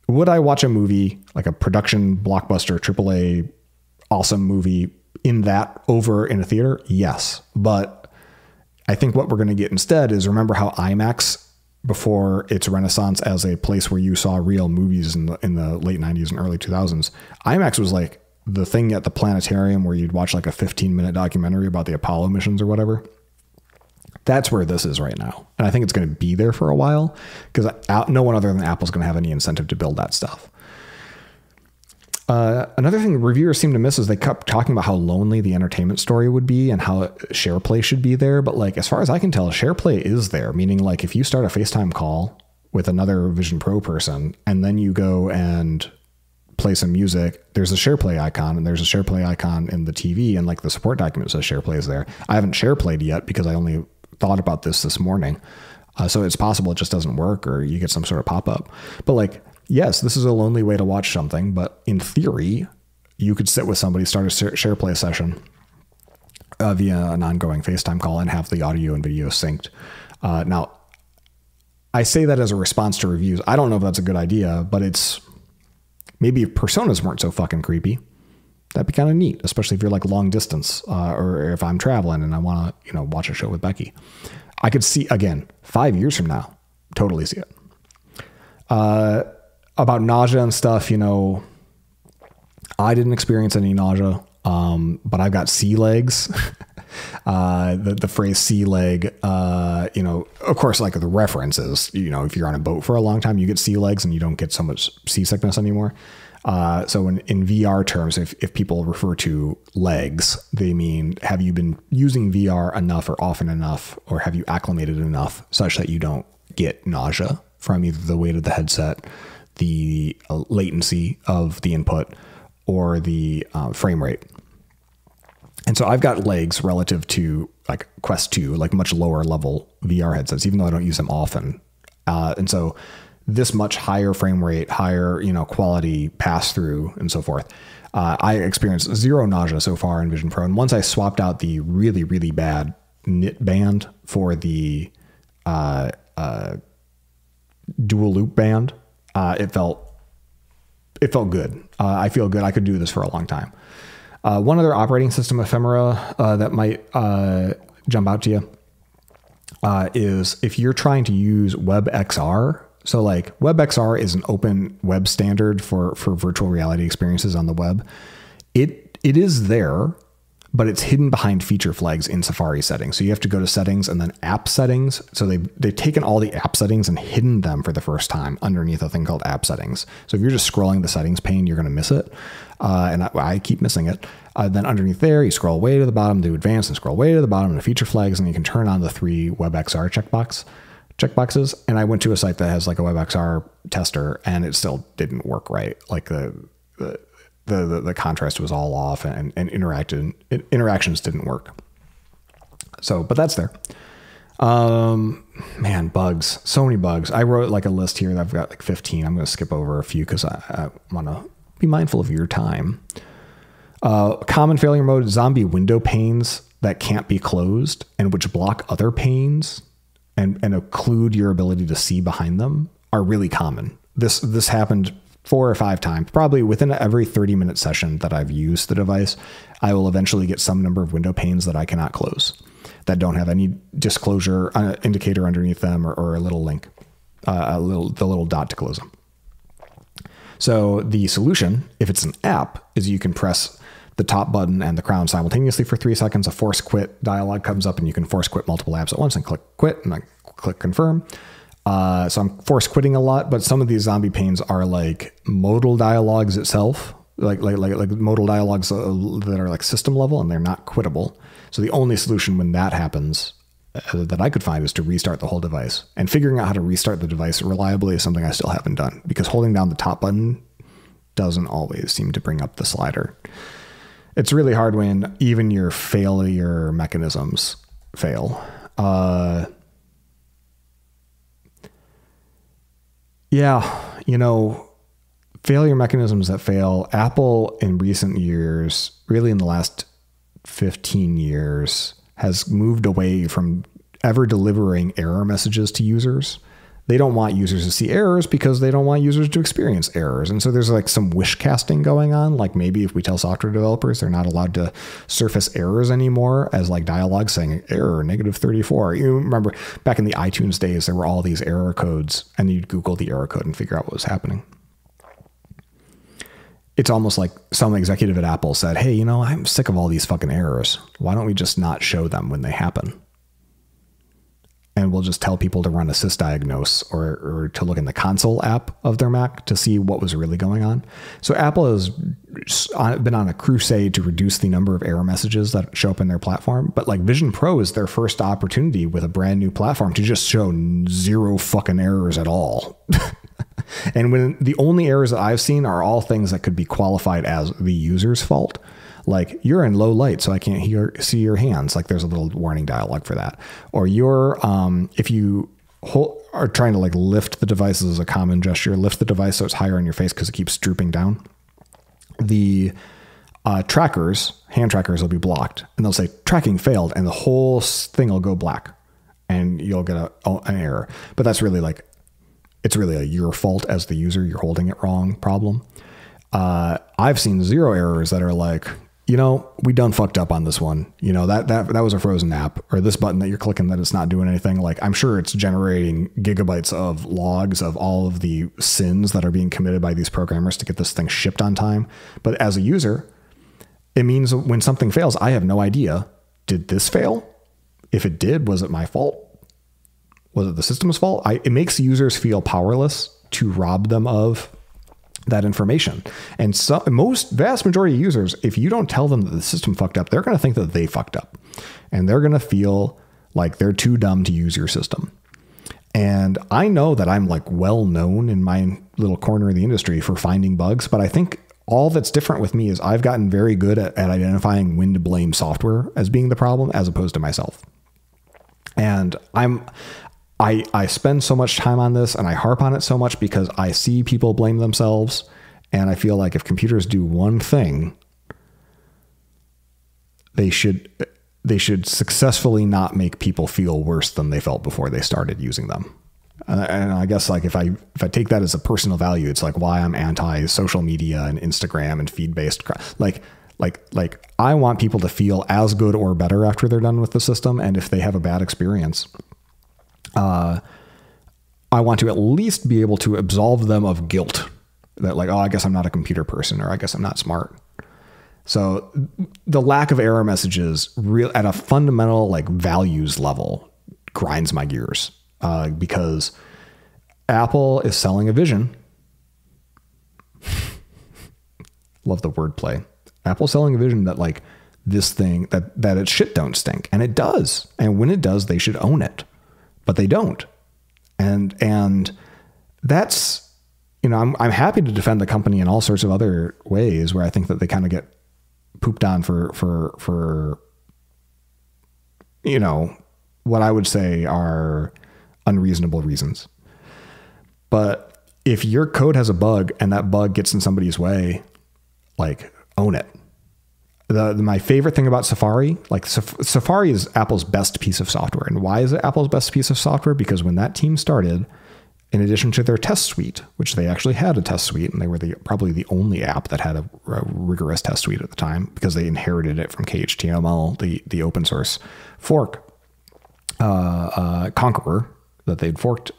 Would I watch a movie, like a production blockbuster, AAA, awesome movie in that over in a theater? Yes. But I think what we're going to get instead is, remember how IMAX, before its renaissance as a place where you saw real movies in the late 90s and early 2000s, IMAX was like the thing at the planetarium where you'd watch like a 15-minute documentary about the Apollo missions or whatever. That's where this is right now. And I think it's going to be there for a while because no one other than Apple is going to have any incentive to build that stuff. Another thing reviewers seem to miss is they kept talking about how lonely the entertainment story would be and how SharePlay should be there. But like, as far as I can tell, SharePlay is there, meaning like if you start a FaceTime call with another Vision Pro person and then you go and play some music, there's a SharePlay icon and there's a SharePlay icon in the TV and like the support document says SharePlay is there. I haven't SharePlayed yet because I only thought about this morning. So it's possible it just doesn't work or you get some sort of pop-up. But like, yes, this is a lonely way to watch something, but in theory, you could sit with somebody, start a SharePlay session via an ongoing FaceTime call and have the audio and video synced. Now, I say that as a response to reviews. I don't know if that's a good idea, but it's maybe if personas weren't so fucking creepy, that'd be kind of neat, especially if you're like long distance or if I'm traveling and I want to, watch a show with Becky. I could see, again, 5 years from now, totally see it. About nausea and stuff, I didn't experience any nausea, but I've got sea legs. The phrase sea leg, of course, like the reference is, if you're on a boat for a long time, you get sea legs and you don't get so much seasickness anymore. So in VR terms, if people refer to legs, they mean, have you been using VR enough or often enough, or have you acclimated enough such that you don't get nausea from either the weight of the headset, the latency of the input, or the frame rate. And so I've got legs relative to like Quest 2, like much lower level VR headsets, even though I don't use them often. And so this much higher frame rate, higher, quality pass through and so forth. I experienced zero nausea so far in Vision Pro. And once I swapped out the really, really bad knit band for the dual loop band, it felt good. I feel good. I could do this for a long time. One other operating system ephemera that might jump out to you is if you're trying to use WebXR. So like WebXR is an open web standard for virtual reality experiences on the web. It is there, but it's hidden behind feature flags in Safari settings. So you have to go to settings and then app settings. So they've taken all the app settings and hidden them for the first time underneath a thing called app settings. So if you're just scrolling the settings pane, you're going to miss it. And I keep missing it. Then underneath there, you scroll way to the bottom to advanced and scroll way to the bottom to feature flags, and you can turn on the 3 WebXR checkboxes. And I went to a site that has like a WebXR tester and it still didn't work right. Like the contrast was all off and interactions didn't work. So, but that's there. Man, bugs, so many bugs. I wrote like a list here that I've got like 15. I'm going to skip over a few because I want to be mindful of your time. Common failure mode, zombie window panes. that can't be closed and which block other panes and occlude your ability to see behind them are really common. This happened 4 or 5 times, probably within every 30-minute session that I've used the device. I will eventually get some number of window panes that I cannot close, that don't have any disclosure indicator underneath them or a little link, the little dot to close them. So the solution, if it's an app, is you can press the top button and the crown simultaneously for 3 seconds. A force quit dialog comes up and you can force quit multiple apps at once and click quit and I click confirm. So I'm force quitting a lot, but some of these zombie panes are like modal dialogues itself, like modal dialogues that are like system level, and they're not quittable. So the only solution when that happens that I could find is to restart the whole device. And figuring out how to restart the device reliably is something I still haven't done, because holding down the top button doesn't always seem to bring up the slider. It's really hard when even your failure mechanisms fail. Yeah, you know, failure mechanisms that fail. Apple in recent years, really in the last 15 years, has moved away from ever delivering error messages to users. They don't want users to see errors because they don't want users to experience errors. And so there's like some wish casting going on. Like maybe if we tell software developers they're not allowed to surface errors anymore as like dialogue saying error -34. You remember back in the iTunes days, there were all these error codes and you'd Google the error code and figure out what was happening. It's almost like some executive at Apple said, hey, you know, I'm sick of all these fucking errors. Why don't we just not show them when they happen? And we'll just tell people to run a sysdiagnose or to look in the console app of their Mac to see what was really going on. So Apple has been on a crusade to reduce the number of error messages that show up in their platform. But like Vision Pro is their first opportunity with a brand new platform to just show 0 fucking errors at all. And when the only errors that I've seen are all things that could be qualified as the user's fault. Like you're in low light, so I can't see your hands. Like there's a little warning dialogue for that. Or you're, if you are trying to like lift the device as a common gesture, lift the device so it's higher on your face because it keeps drooping down. The hand trackers will be blocked and they'll say tracking failed and the whole thing will go black and you'll get an error. But that's really like, it's really a your fault as the user, you're holding it wrong problem. I've seen 0 errors that are like, you know, we done fucked up on this one. You know, that was a frozen app, or this button that you're clicking that it's not doing anything. Like I'm sure it's generating gigabytes of logs of all of the sins that are being committed by these programmers to get this thing shipped on time. But as a user, it means when something fails, I have no idea. Did this fail? If it did, was it my fault? Was it the system's fault? It makes users feel powerless to rob them of that information. And so vast majority of users, if you don't tell them that the system fucked up, they're going to think that they fucked up and they're going to feel like they're too dumb to use your system. And I know that I'm like well known in my little corner of the industry for finding bugs, but I think all that's different with me is I've gotten very good at identifying when to blame software as being the problem as opposed to myself. And I spend so much time on this and I harp on it so much because I see people blame themselves. And I feel like if computers do one thing, they should successfully not make people feel worse than they felt before they started using them. And I guess like if I take that as a personal value, it's like why I'm anti social media and Instagram and feed based, like I want people to feel as good or better after they're done with the system. And if they have a bad experience, I want to at least be able to absolve them of guilt that like, oh, I guess I'm not a computer person, or I guess I'm not smart. So the lack of error messages at a fundamental like values level grinds my gears, because Apple is selling a vision. Love the wordplay. Apple's selling a vision that like this thing that its shit don't stink, and it does. And when it does, they should own it. But they don't. And that's, you know, I'm happy to defend the company in all sorts of other ways where I think that they kind of get pooped on for, you know, what I would say are unreasonable reasons. But if your code has a bug and that bug gets in somebody's way, like own it. My favorite thing about Safari, like Safari is Apple's best piece of software. And why is it Apple's best piece of software? Because when that team started, in addition to their test suite, which they actually had a test suite, and they were probably the only app that had a rigorous test suite at the time because they inherited it from KHTML, the open source fork, Conqueror, that they'd forked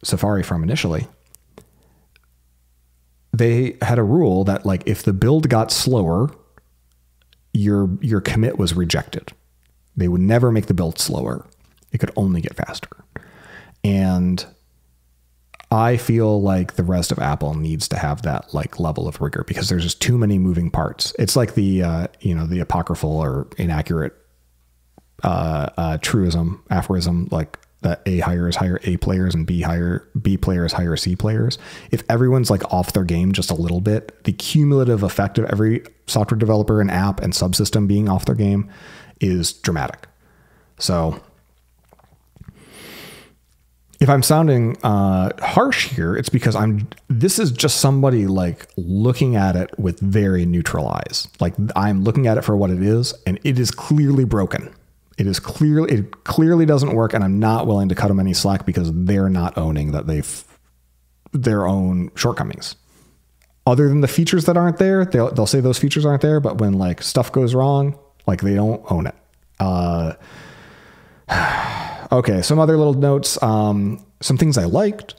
Safari from initially. They had a rule that, like, if the build got slower, your commit was rejected. They would never make the build slower. It could only get faster. And I feel like the rest of Apple needs to have that, like, level of rigor, because there's just too many moving parts. It's like the apocryphal or inaccurate truism, aphorism, like that A hires hire A players and B players hire C players. If everyone's like off their game just a little bit, the cumulative effect of every software developer and app and subsystem being off their game is dramatic. So if I'm sounding harsh here, it's because this is just somebody like looking at it with very neutral eyes. Like, I'm looking at it for what it is, and it is clearly broken. It clearly doesn't work, and I'm not willing to cut them any slack because they're not owning that their own shortcomings. Other than the features that aren't there, they'll say those features aren't there, but when like stuff goes wrong, like, they don't own it. Okay, some other little notes. Some things I liked.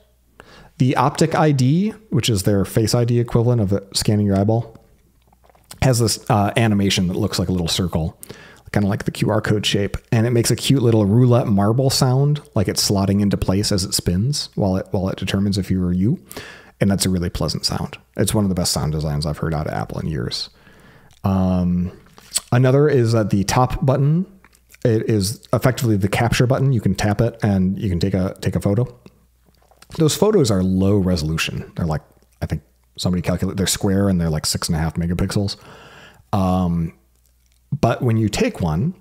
The Optic ID, which is their Face ID equivalent of scanning your eyeball, has this animation that looks like a little circle, kind of like the QR code shape, and it makes a cute little roulette marble sound, like it's slotting into place as it spins while it determines if you are you. And that's a really pleasant sound. It's one of the best sound designs I've heard out of Apple in years. Another is that the top button, it is effectively the capture button. You can tap it and you can take a photo. Those photos are low resolution. They're like, I think somebody calculated, they're square and they're like 6.5 megapixels. But when you take one,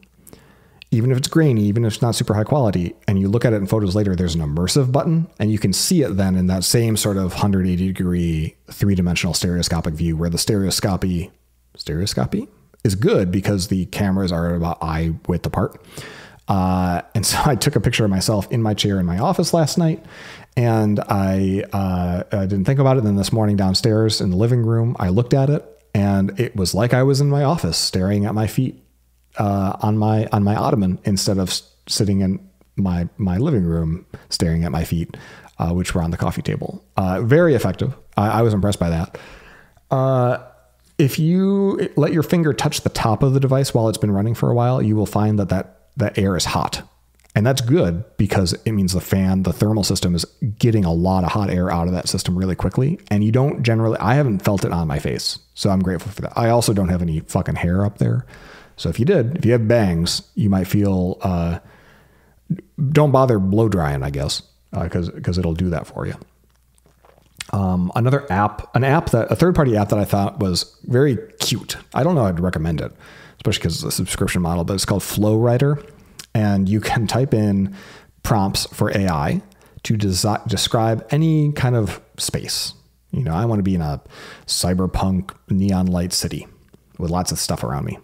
even if it's grainy, even if it's not super high quality, and you look at it in photos later, there's an immersive button, and you can see it then in that same sort of 180-degree three-dimensional stereoscopic view, where the stereoscopy is good because the cameras are about eye width apart. And so I took a picture of myself in my chair in my office last night, and I didn't think about it. Then this morning downstairs in the living room, I looked at it, and it was like I was in my office staring at my feet on my ottoman instead of sitting in my living room staring at my feet, which were on the coffee table. Very effective. I was impressed by that. If you let your finger touch the top of the device while it's been running for a while, you will find that air is hot. And that's good because it means the thermal system is getting a lot of hot air out of that system really quickly. And you don't I haven't felt it on my face. So I'm grateful for that. I also don't have any fucking hair up there. So if you have bangs, you might feel, don't bother blow drying, I guess, because it'll do that for you. Another app, a third-party app that I thought was very cute. I don't know I'd recommend it, especially because it's a subscription model, but it's called Flow Writer. And you can type in prompts for AI to describe any kind of space. You know, I want to be in a cyberpunk neon light city with lots of stuff around me.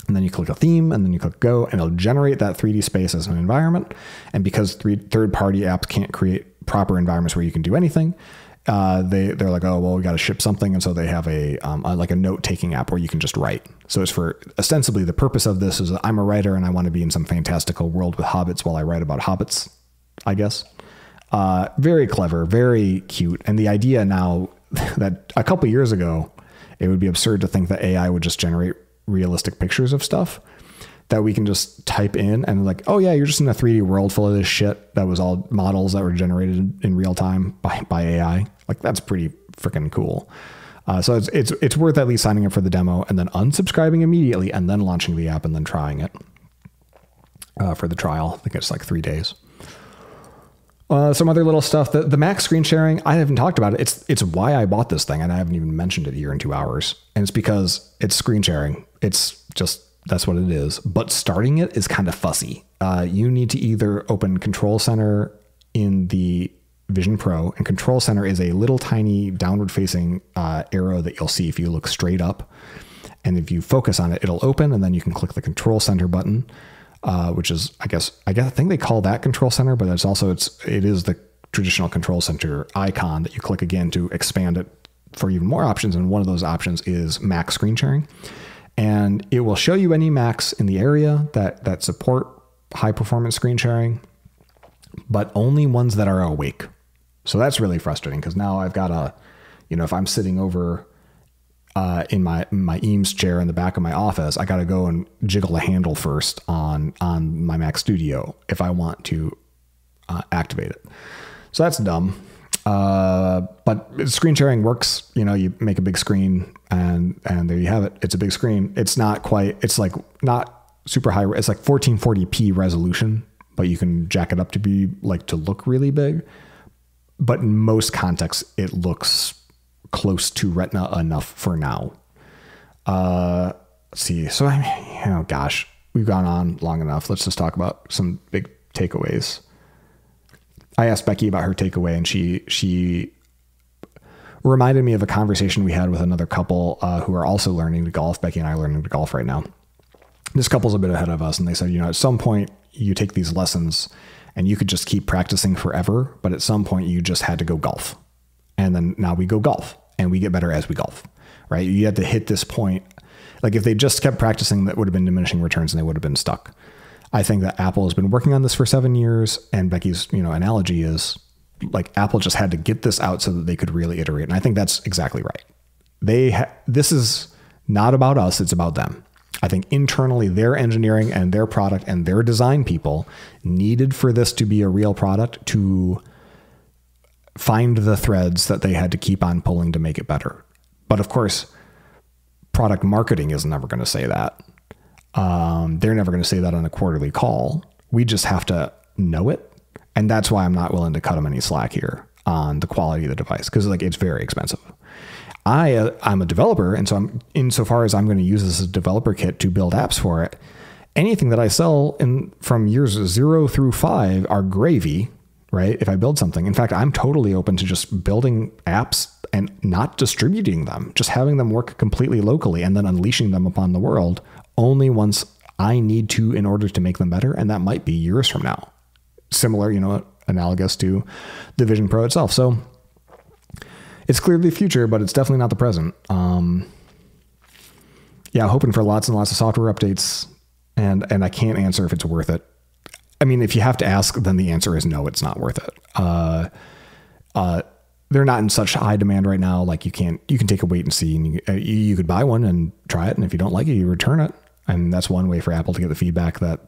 And then you click a theme, and then you click go, and it'll generate that 3D space as an environment. And because third-party apps can't create proper environments where you can do anything, they're like, oh, well, we got to ship something. And so they have a note-taking app where you can just write. So it's for, ostensibly, the purpose of this is I'm a writer and I want to be in some fantastical world with hobbits while I write about hobbits, I guess. Very clever, very cute. And the idea now that a couple years ago, it would be absurd to think that AI would just generate realistic pictures of stuff that we can just type in and like, oh yeah, you're just in a 3D world full of this shit that was all models that were generated in real time by AI. Like, that's pretty freaking cool. So it's worth at least signing up for the demo and then unsubscribing immediately and then launching the app and then trying it for the trial. I think it's like 3 days. Some other little stuff. The Mac screen sharing, I haven't talked about it. It's why I bought this thing, and I haven't even mentioned it here in 2 hours. And it's because it's screen sharing. It's just, that's what it is. But starting it is kind of fussy. You need to either open Control Center in the Vision Pro, and Control Center is a little tiny downward facing arrow that you'll see if you look straight up. And if you focus on it, it'll open, and then you can click the Control Center button, which is, I think they call that Control Center, but it is the traditional Control Center icon that you click again to expand it for even more options. And one of those options is Mac screen sharing. And it will show you any Macs in the area that support high performance screen sharing, but only ones that are awake. So that's really frustrating, because now I've got if I'm sitting over in my Eames chair in the back of my office, I got to go and jiggle the handle first on my Mac Studio if I want to activate it. So that's dumb. But screen sharing works. You make a big screen and there you have it. It's a big screen. It's not not super high. It's like 1440p resolution, but you can jack it up to look really big. But in most contexts, it looks close to Retina enough for now. Let's see. So, gosh, we've gone on long enough. Let's just talk about some big takeaways. I asked Becky about her takeaway, and she reminded me of a conversation we had with another couple who are also learning to golf. Becky and I are learning to golf right now. This couple's a bit ahead of us, and they said, at some point you take these lessons and you could just keep practicing forever, but at some point you just had to go golf. And then now we go golf, and we get better as we golf, right? You had to hit this point. Like if they just kept practicing, that would have been diminishing returns and they would have been stuck. I think that Apple has been working on this for 7 years, and Becky's, analogy is like Apple just had to get this out so that they could really iterate. And I think that's exactly right. This is not about us. It's about them. I think internally their engineering and their product and their design people needed for this to be a real product to find the threads that they had to keep on pulling to make it better. But of course, product marketing is never going to say that. They're never going to say that on a quarterly call. We just have to know it. And that's why I'm not willing to cut them any slack here on the quality of the device, because it's very expensive. I'm a developer, and so insofar as I'm going to use this as a developer kit to build apps for it, anything that I sell from years 0 through 5 are gravy, right? If I build something. In fact, I'm totally open to just building apps and not distributing them, just having them work completely locally and then unleashing them upon the world only once I need to in order to make them better. And that might be years from now. Similar, analogous to the Vision Pro itself. So it's clearly the future, but it's definitely not the present. Hoping for lots and lots of software updates, and I can't answer if it's worth it. I mean, if you have to ask, then the answer is no, it's not worth it. They're not in such high demand right now. Like you can take a wait and see, and you could buy one and try it. And if you don't like it, you return it. And that's one way for Apple to get the feedback that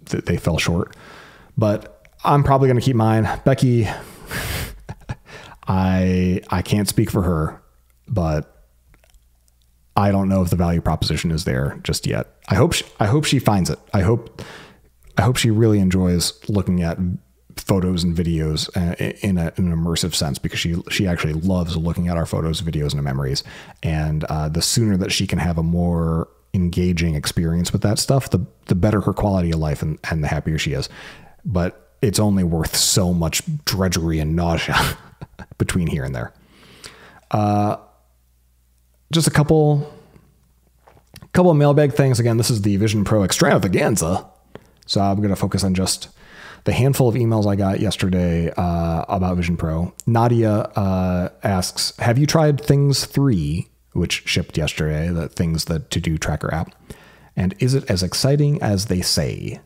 they fell short. But I'm probably going to keep mine. Becky, I can't speak for her, but I don't know if the value proposition is there just yet. I hope she finds it. I hope she really enjoys looking at photos and videos in an immersive sense, because she actually loves looking at our photos, videos, and memories. And the sooner that she can have a more engaging experience with that stuff, the better her quality of life and the happier she is. But it's only worth so much drudgery and nausea between here and there. Just a couple of mailbag things. Again, this is the Vision Pro extravaganza. So I'm going to focus on just the handful of emails I got yesterday about Vision Pro. Nadia asks, have you tried Things 3, which shipped yesterday, the to-do tracker app? And is it as exciting as they say?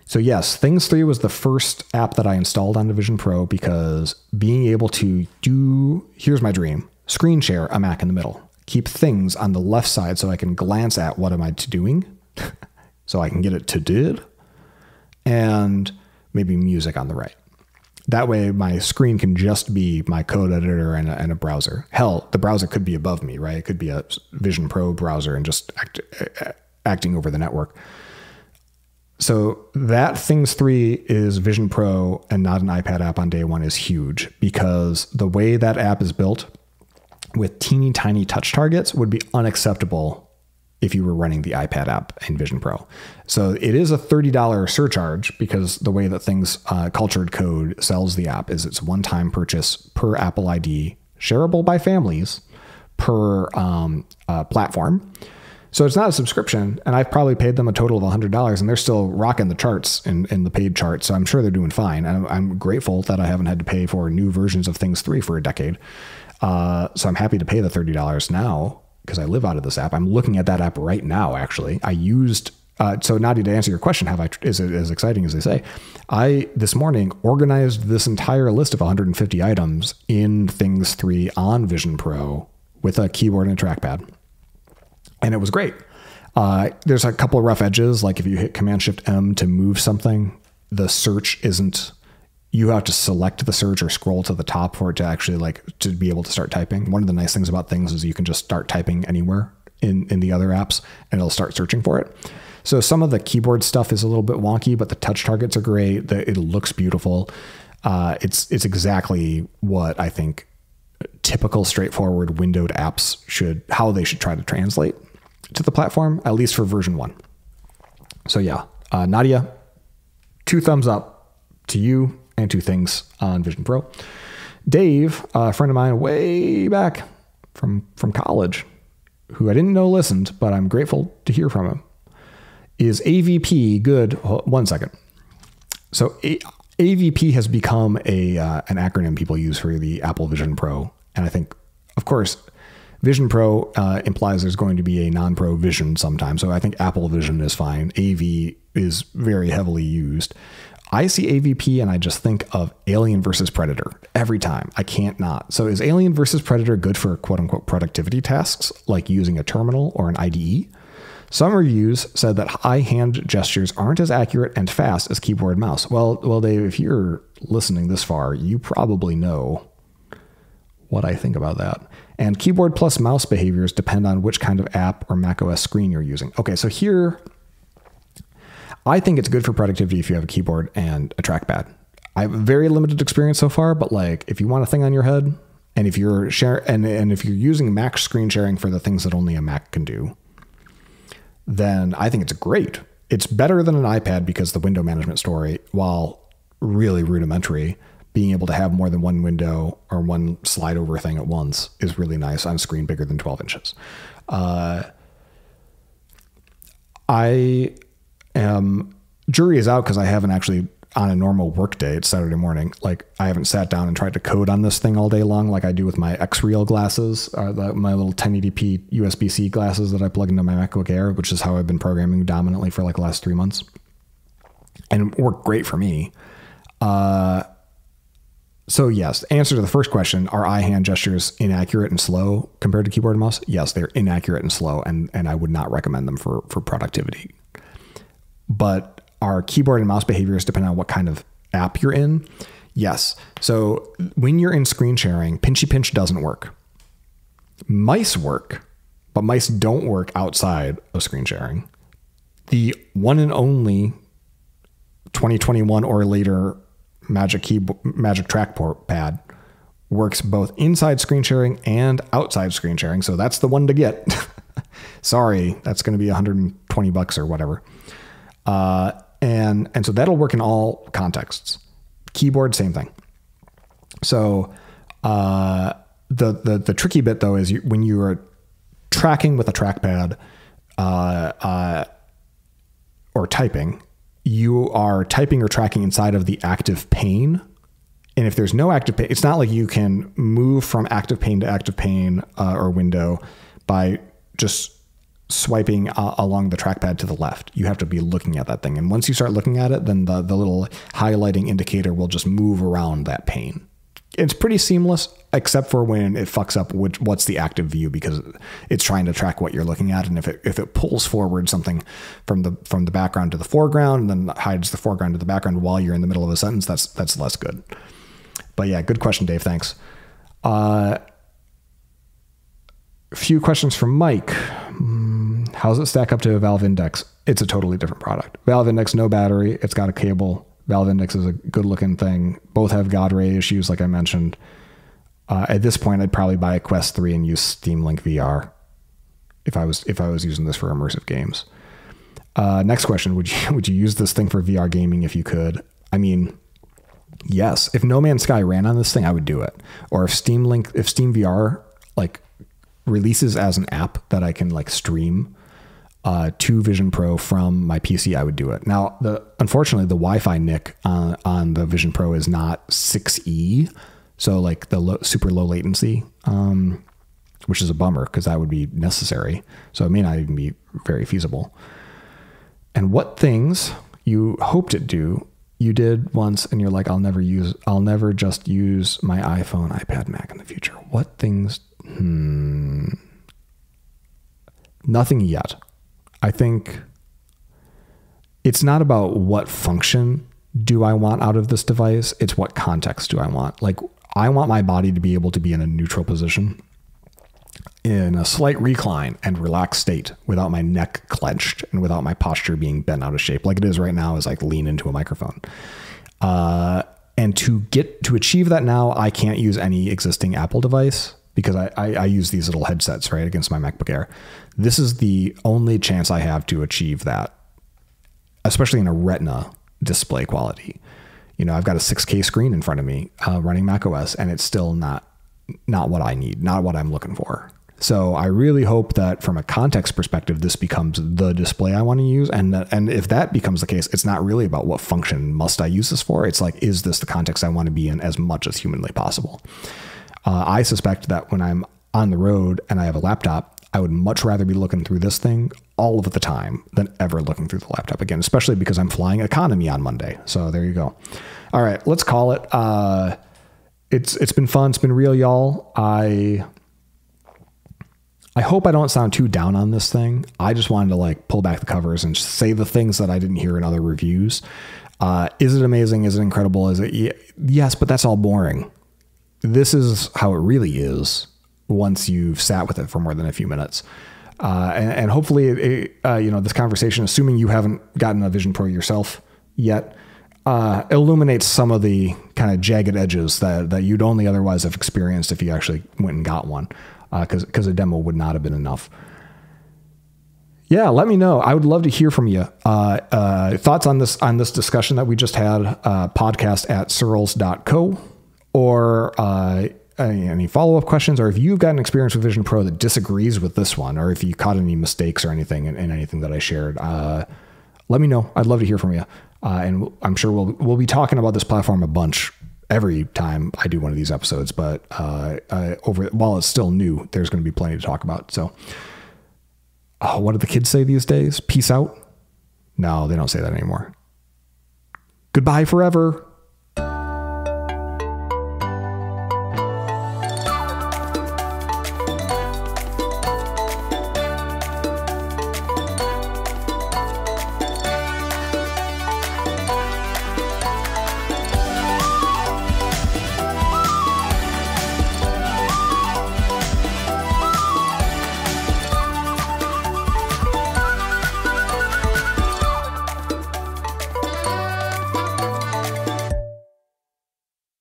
So yes, Things 3 was the first app that I installed on the Vision Pro, because being able to here's my dream, screen share a Mac in the middle, keep things on the left side so I can glance at what am I doing, so I can get it to did, and maybe music on the right. That way my screen can just be my code editor and a browser. Hell, the browser could be above me, right? It could be a Vision Pro browser and just acting over the network. So that Things 3 is Vision Pro and not an iPad app on day one is huge, because the way that app is built with teeny tiny touch targets would be unacceptable if you were running the iPad app in Vision Pro. So it is a $30 surcharge because the way that things, Cultured Code sells the app is it's one-time purchase per Apple ID, shareable by families per platform. So it's not a subscription, and I've probably paid them a total of $100, and they're still rocking the charts in the paid charts. So I'm sure they're doing fine. And I'm grateful that I haven't had to pay for new versions of Things 3 for a decade. So I'm happy to pay the $30 now because I live out of this app. I'm looking at that app right now, actually. I used, so Nadia, to answer your question, is it as exciting as they say? I, this morning, organized this entire list of 150 items in Things 3 on Vision Pro with a keyboard and a trackpad. And it was great. There's a couple of rough edges. Like if you hit Command-Shift-M to move something, the search isn't, you have to select the search or scroll to the top for it to actually to be able to start typing. One of the nice things about Things is you can just start typing anywhere in the other apps and it'll start searching for it. So some of the keyboard stuff is a little bit wonky, but the touch targets are great. It looks beautiful. It's exactly what I think typical straightforward windowed apps how they should try to translate to the platform, at least for version 1. So yeah, Nadia, 2 thumbs up to you and 2 Things on Vision Pro. Dave, a friend of mine way back from college, who I didn't know listened, but I'm grateful to hear from him. Is AVP good? One second. So AVP has become an acronym people use for the Apple Vision Pro. And I think, of course, Vision Pro implies there's going to be a non-pro Vision sometime. So I think Apple Vision is fine. AV is very heavily used. I see AVP and I just think of Alien versus Predator every time. I can't not. So is Alien versus Predator good for quote unquote productivity tasks like using a terminal or an IDE? Some reviews said that high hand gestures aren't as accurate and fast as keyboard and mouse. Well, Dave, if you're listening this far, you probably know what I think about that. And keyboard plus mouse behaviors depend on which kind of app or macOS screen you're using. Okay, so here, I think it's good for productivity if you have a keyboard and a trackpad. I have very limited experience so far, but if you want a thing on your head, and if you're if you're using Mac screen sharing for the things that only a Mac can do, then I think it's great. It's better than an iPad because the window management story, while really rudimentary, being able to have more than one window or one slide over thing at once is really nice on a screen bigger than 12 inches. Jury is out because I haven't actually, on a normal work day, it's Saturday morning, I haven't sat down and tried to code on this thing all day long like I do with my X-Real glasses, my little 1080p USB-C glasses that I plug into my MacBook Air, which is how I've been programming dominantly for the last 3 months. And it worked great for me. So yes, answer to the first question, are eye-hand gestures inaccurate and slow compared to keyboard and mouse? Yes, they're inaccurate and slow, and I would not recommend them for productivity. But are keyboard and mouse behaviors depending on what kind of app you're in? Yes. So when you're in screen sharing, pinchy pinch doesn't work. Mice work, but mice don't work outside of screen sharing. The one and only 2021 or later Magic Trackpad works both inside screen sharing and outside screen sharing. So that's the one to get. Sorry, that's going to be $120 or whatever. And so that'll work in all contexts. Keyboard, same thing. So the tricky bit though is when you are tracking with a trackpad or typing, you are typing or tracking inside of the active pane. And if there's no active pane, it's not like you can move from active pane to active pane or window by just swiping along the trackpad to the left. You have to be looking at that thing. And once you start looking at it, then the little highlighting indicator will just move around that pane. It's pretty seamless, except for when it fucks up what's the active view, because it's trying to track what you're looking at. And if it pulls forward something from the background to the foreground, and then hides the foreground to the background while you're in the middle of a sentence, that's less good. But yeah, good question, Dave. Thanks. A few questions from Mike. How does it stack up to a Valve Index? It's a totally different product. Valve Index, no battery. It's got a cable. Valve Index is a good looking thing. Both have God Ray issues, like I mentioned. At this point, I'd probably buy a Quest 3 and use Steam Link VR. if I was using this for immersive games. Next question, would you use this thing for VR gaming if you could? I mean, yes. If No Man's Sky ran on this thing, I would do it. Or if Steam VR like releases as an app that I can like stream to Vision Pro from my PC, I would do it. Now, unfortunately, the Wi-Fi NIC on the Vision Pro is not 6E, so like the super low latency, which is a bummer because that would be necessary. So it may not even be very feasible. And what things you hoped it do, you did once, and you're like, I'll never just use my iPhone, iPad, Mac in the future. What things? Nothing yet. I think it's not about what function do I want out of this device. It's what context do I want. Like, I want my body to be able to be in a neutral position, in a slight recline and relaxed state, without my neck clenched and without my posture being bent out of shape like it is right now, as like lean into a microphone. And to achieve that now, I can't use any existing Apple device because I use these little headsets, right, against my MacBook Air. This is the only chance I have to achieve that, especially in a Retina display quality. You know, I've got a 6K screen in front of me running macOS, and it's still not what I need, not what I'm looking for. So I really hope that from a context perspective, this becomes the display I want to use. And if that becomes the case, it's not really about what function must I use this for. It's like, is this the context I want to be in as much as humanly possible? I suspect that when I'm on the road and I have a laptop, I would much rather be looking through this thing all of the time than ever looking through the laptop again, especially because I'm flying economy on Monday. So there you go. All right, let's call it. It's been fun. It's been real, y'all. I hope I don't sound too down on this thing. I just wanted to like pull back the covers and say the things that I didn't hear in other reviews. Is it amazing? Is it incredible? Is it? Yes, but that's all boring. This is how it really is once you've sat with it for more than a few minutes. And hopefully, this conversation, assuming you haven't gotten a Vision Pro yourself yet, illuminates some of the kind of jagged edges that you'd only otherwise have experienced if you actually went and got one, because a demo would not have been enough. Yeah, let me know. I would love to hear from you. Thoughts on this discussion that we just had, podcast@searls.co, or any follow-up questions, or if you've got an experience with Vision Pro that disagrees with this one, or if you caught any mistakes or anything in anything that I shared, let me know. I'd love to hear from you. And I'm sure we'll be talking about this platform a bunch every time I do one of these episodes, but while it's still new, there's going to be plenty to talk about. So what do the kids say these days? Peace out? No, they don't say that anymore. Goodbye forever.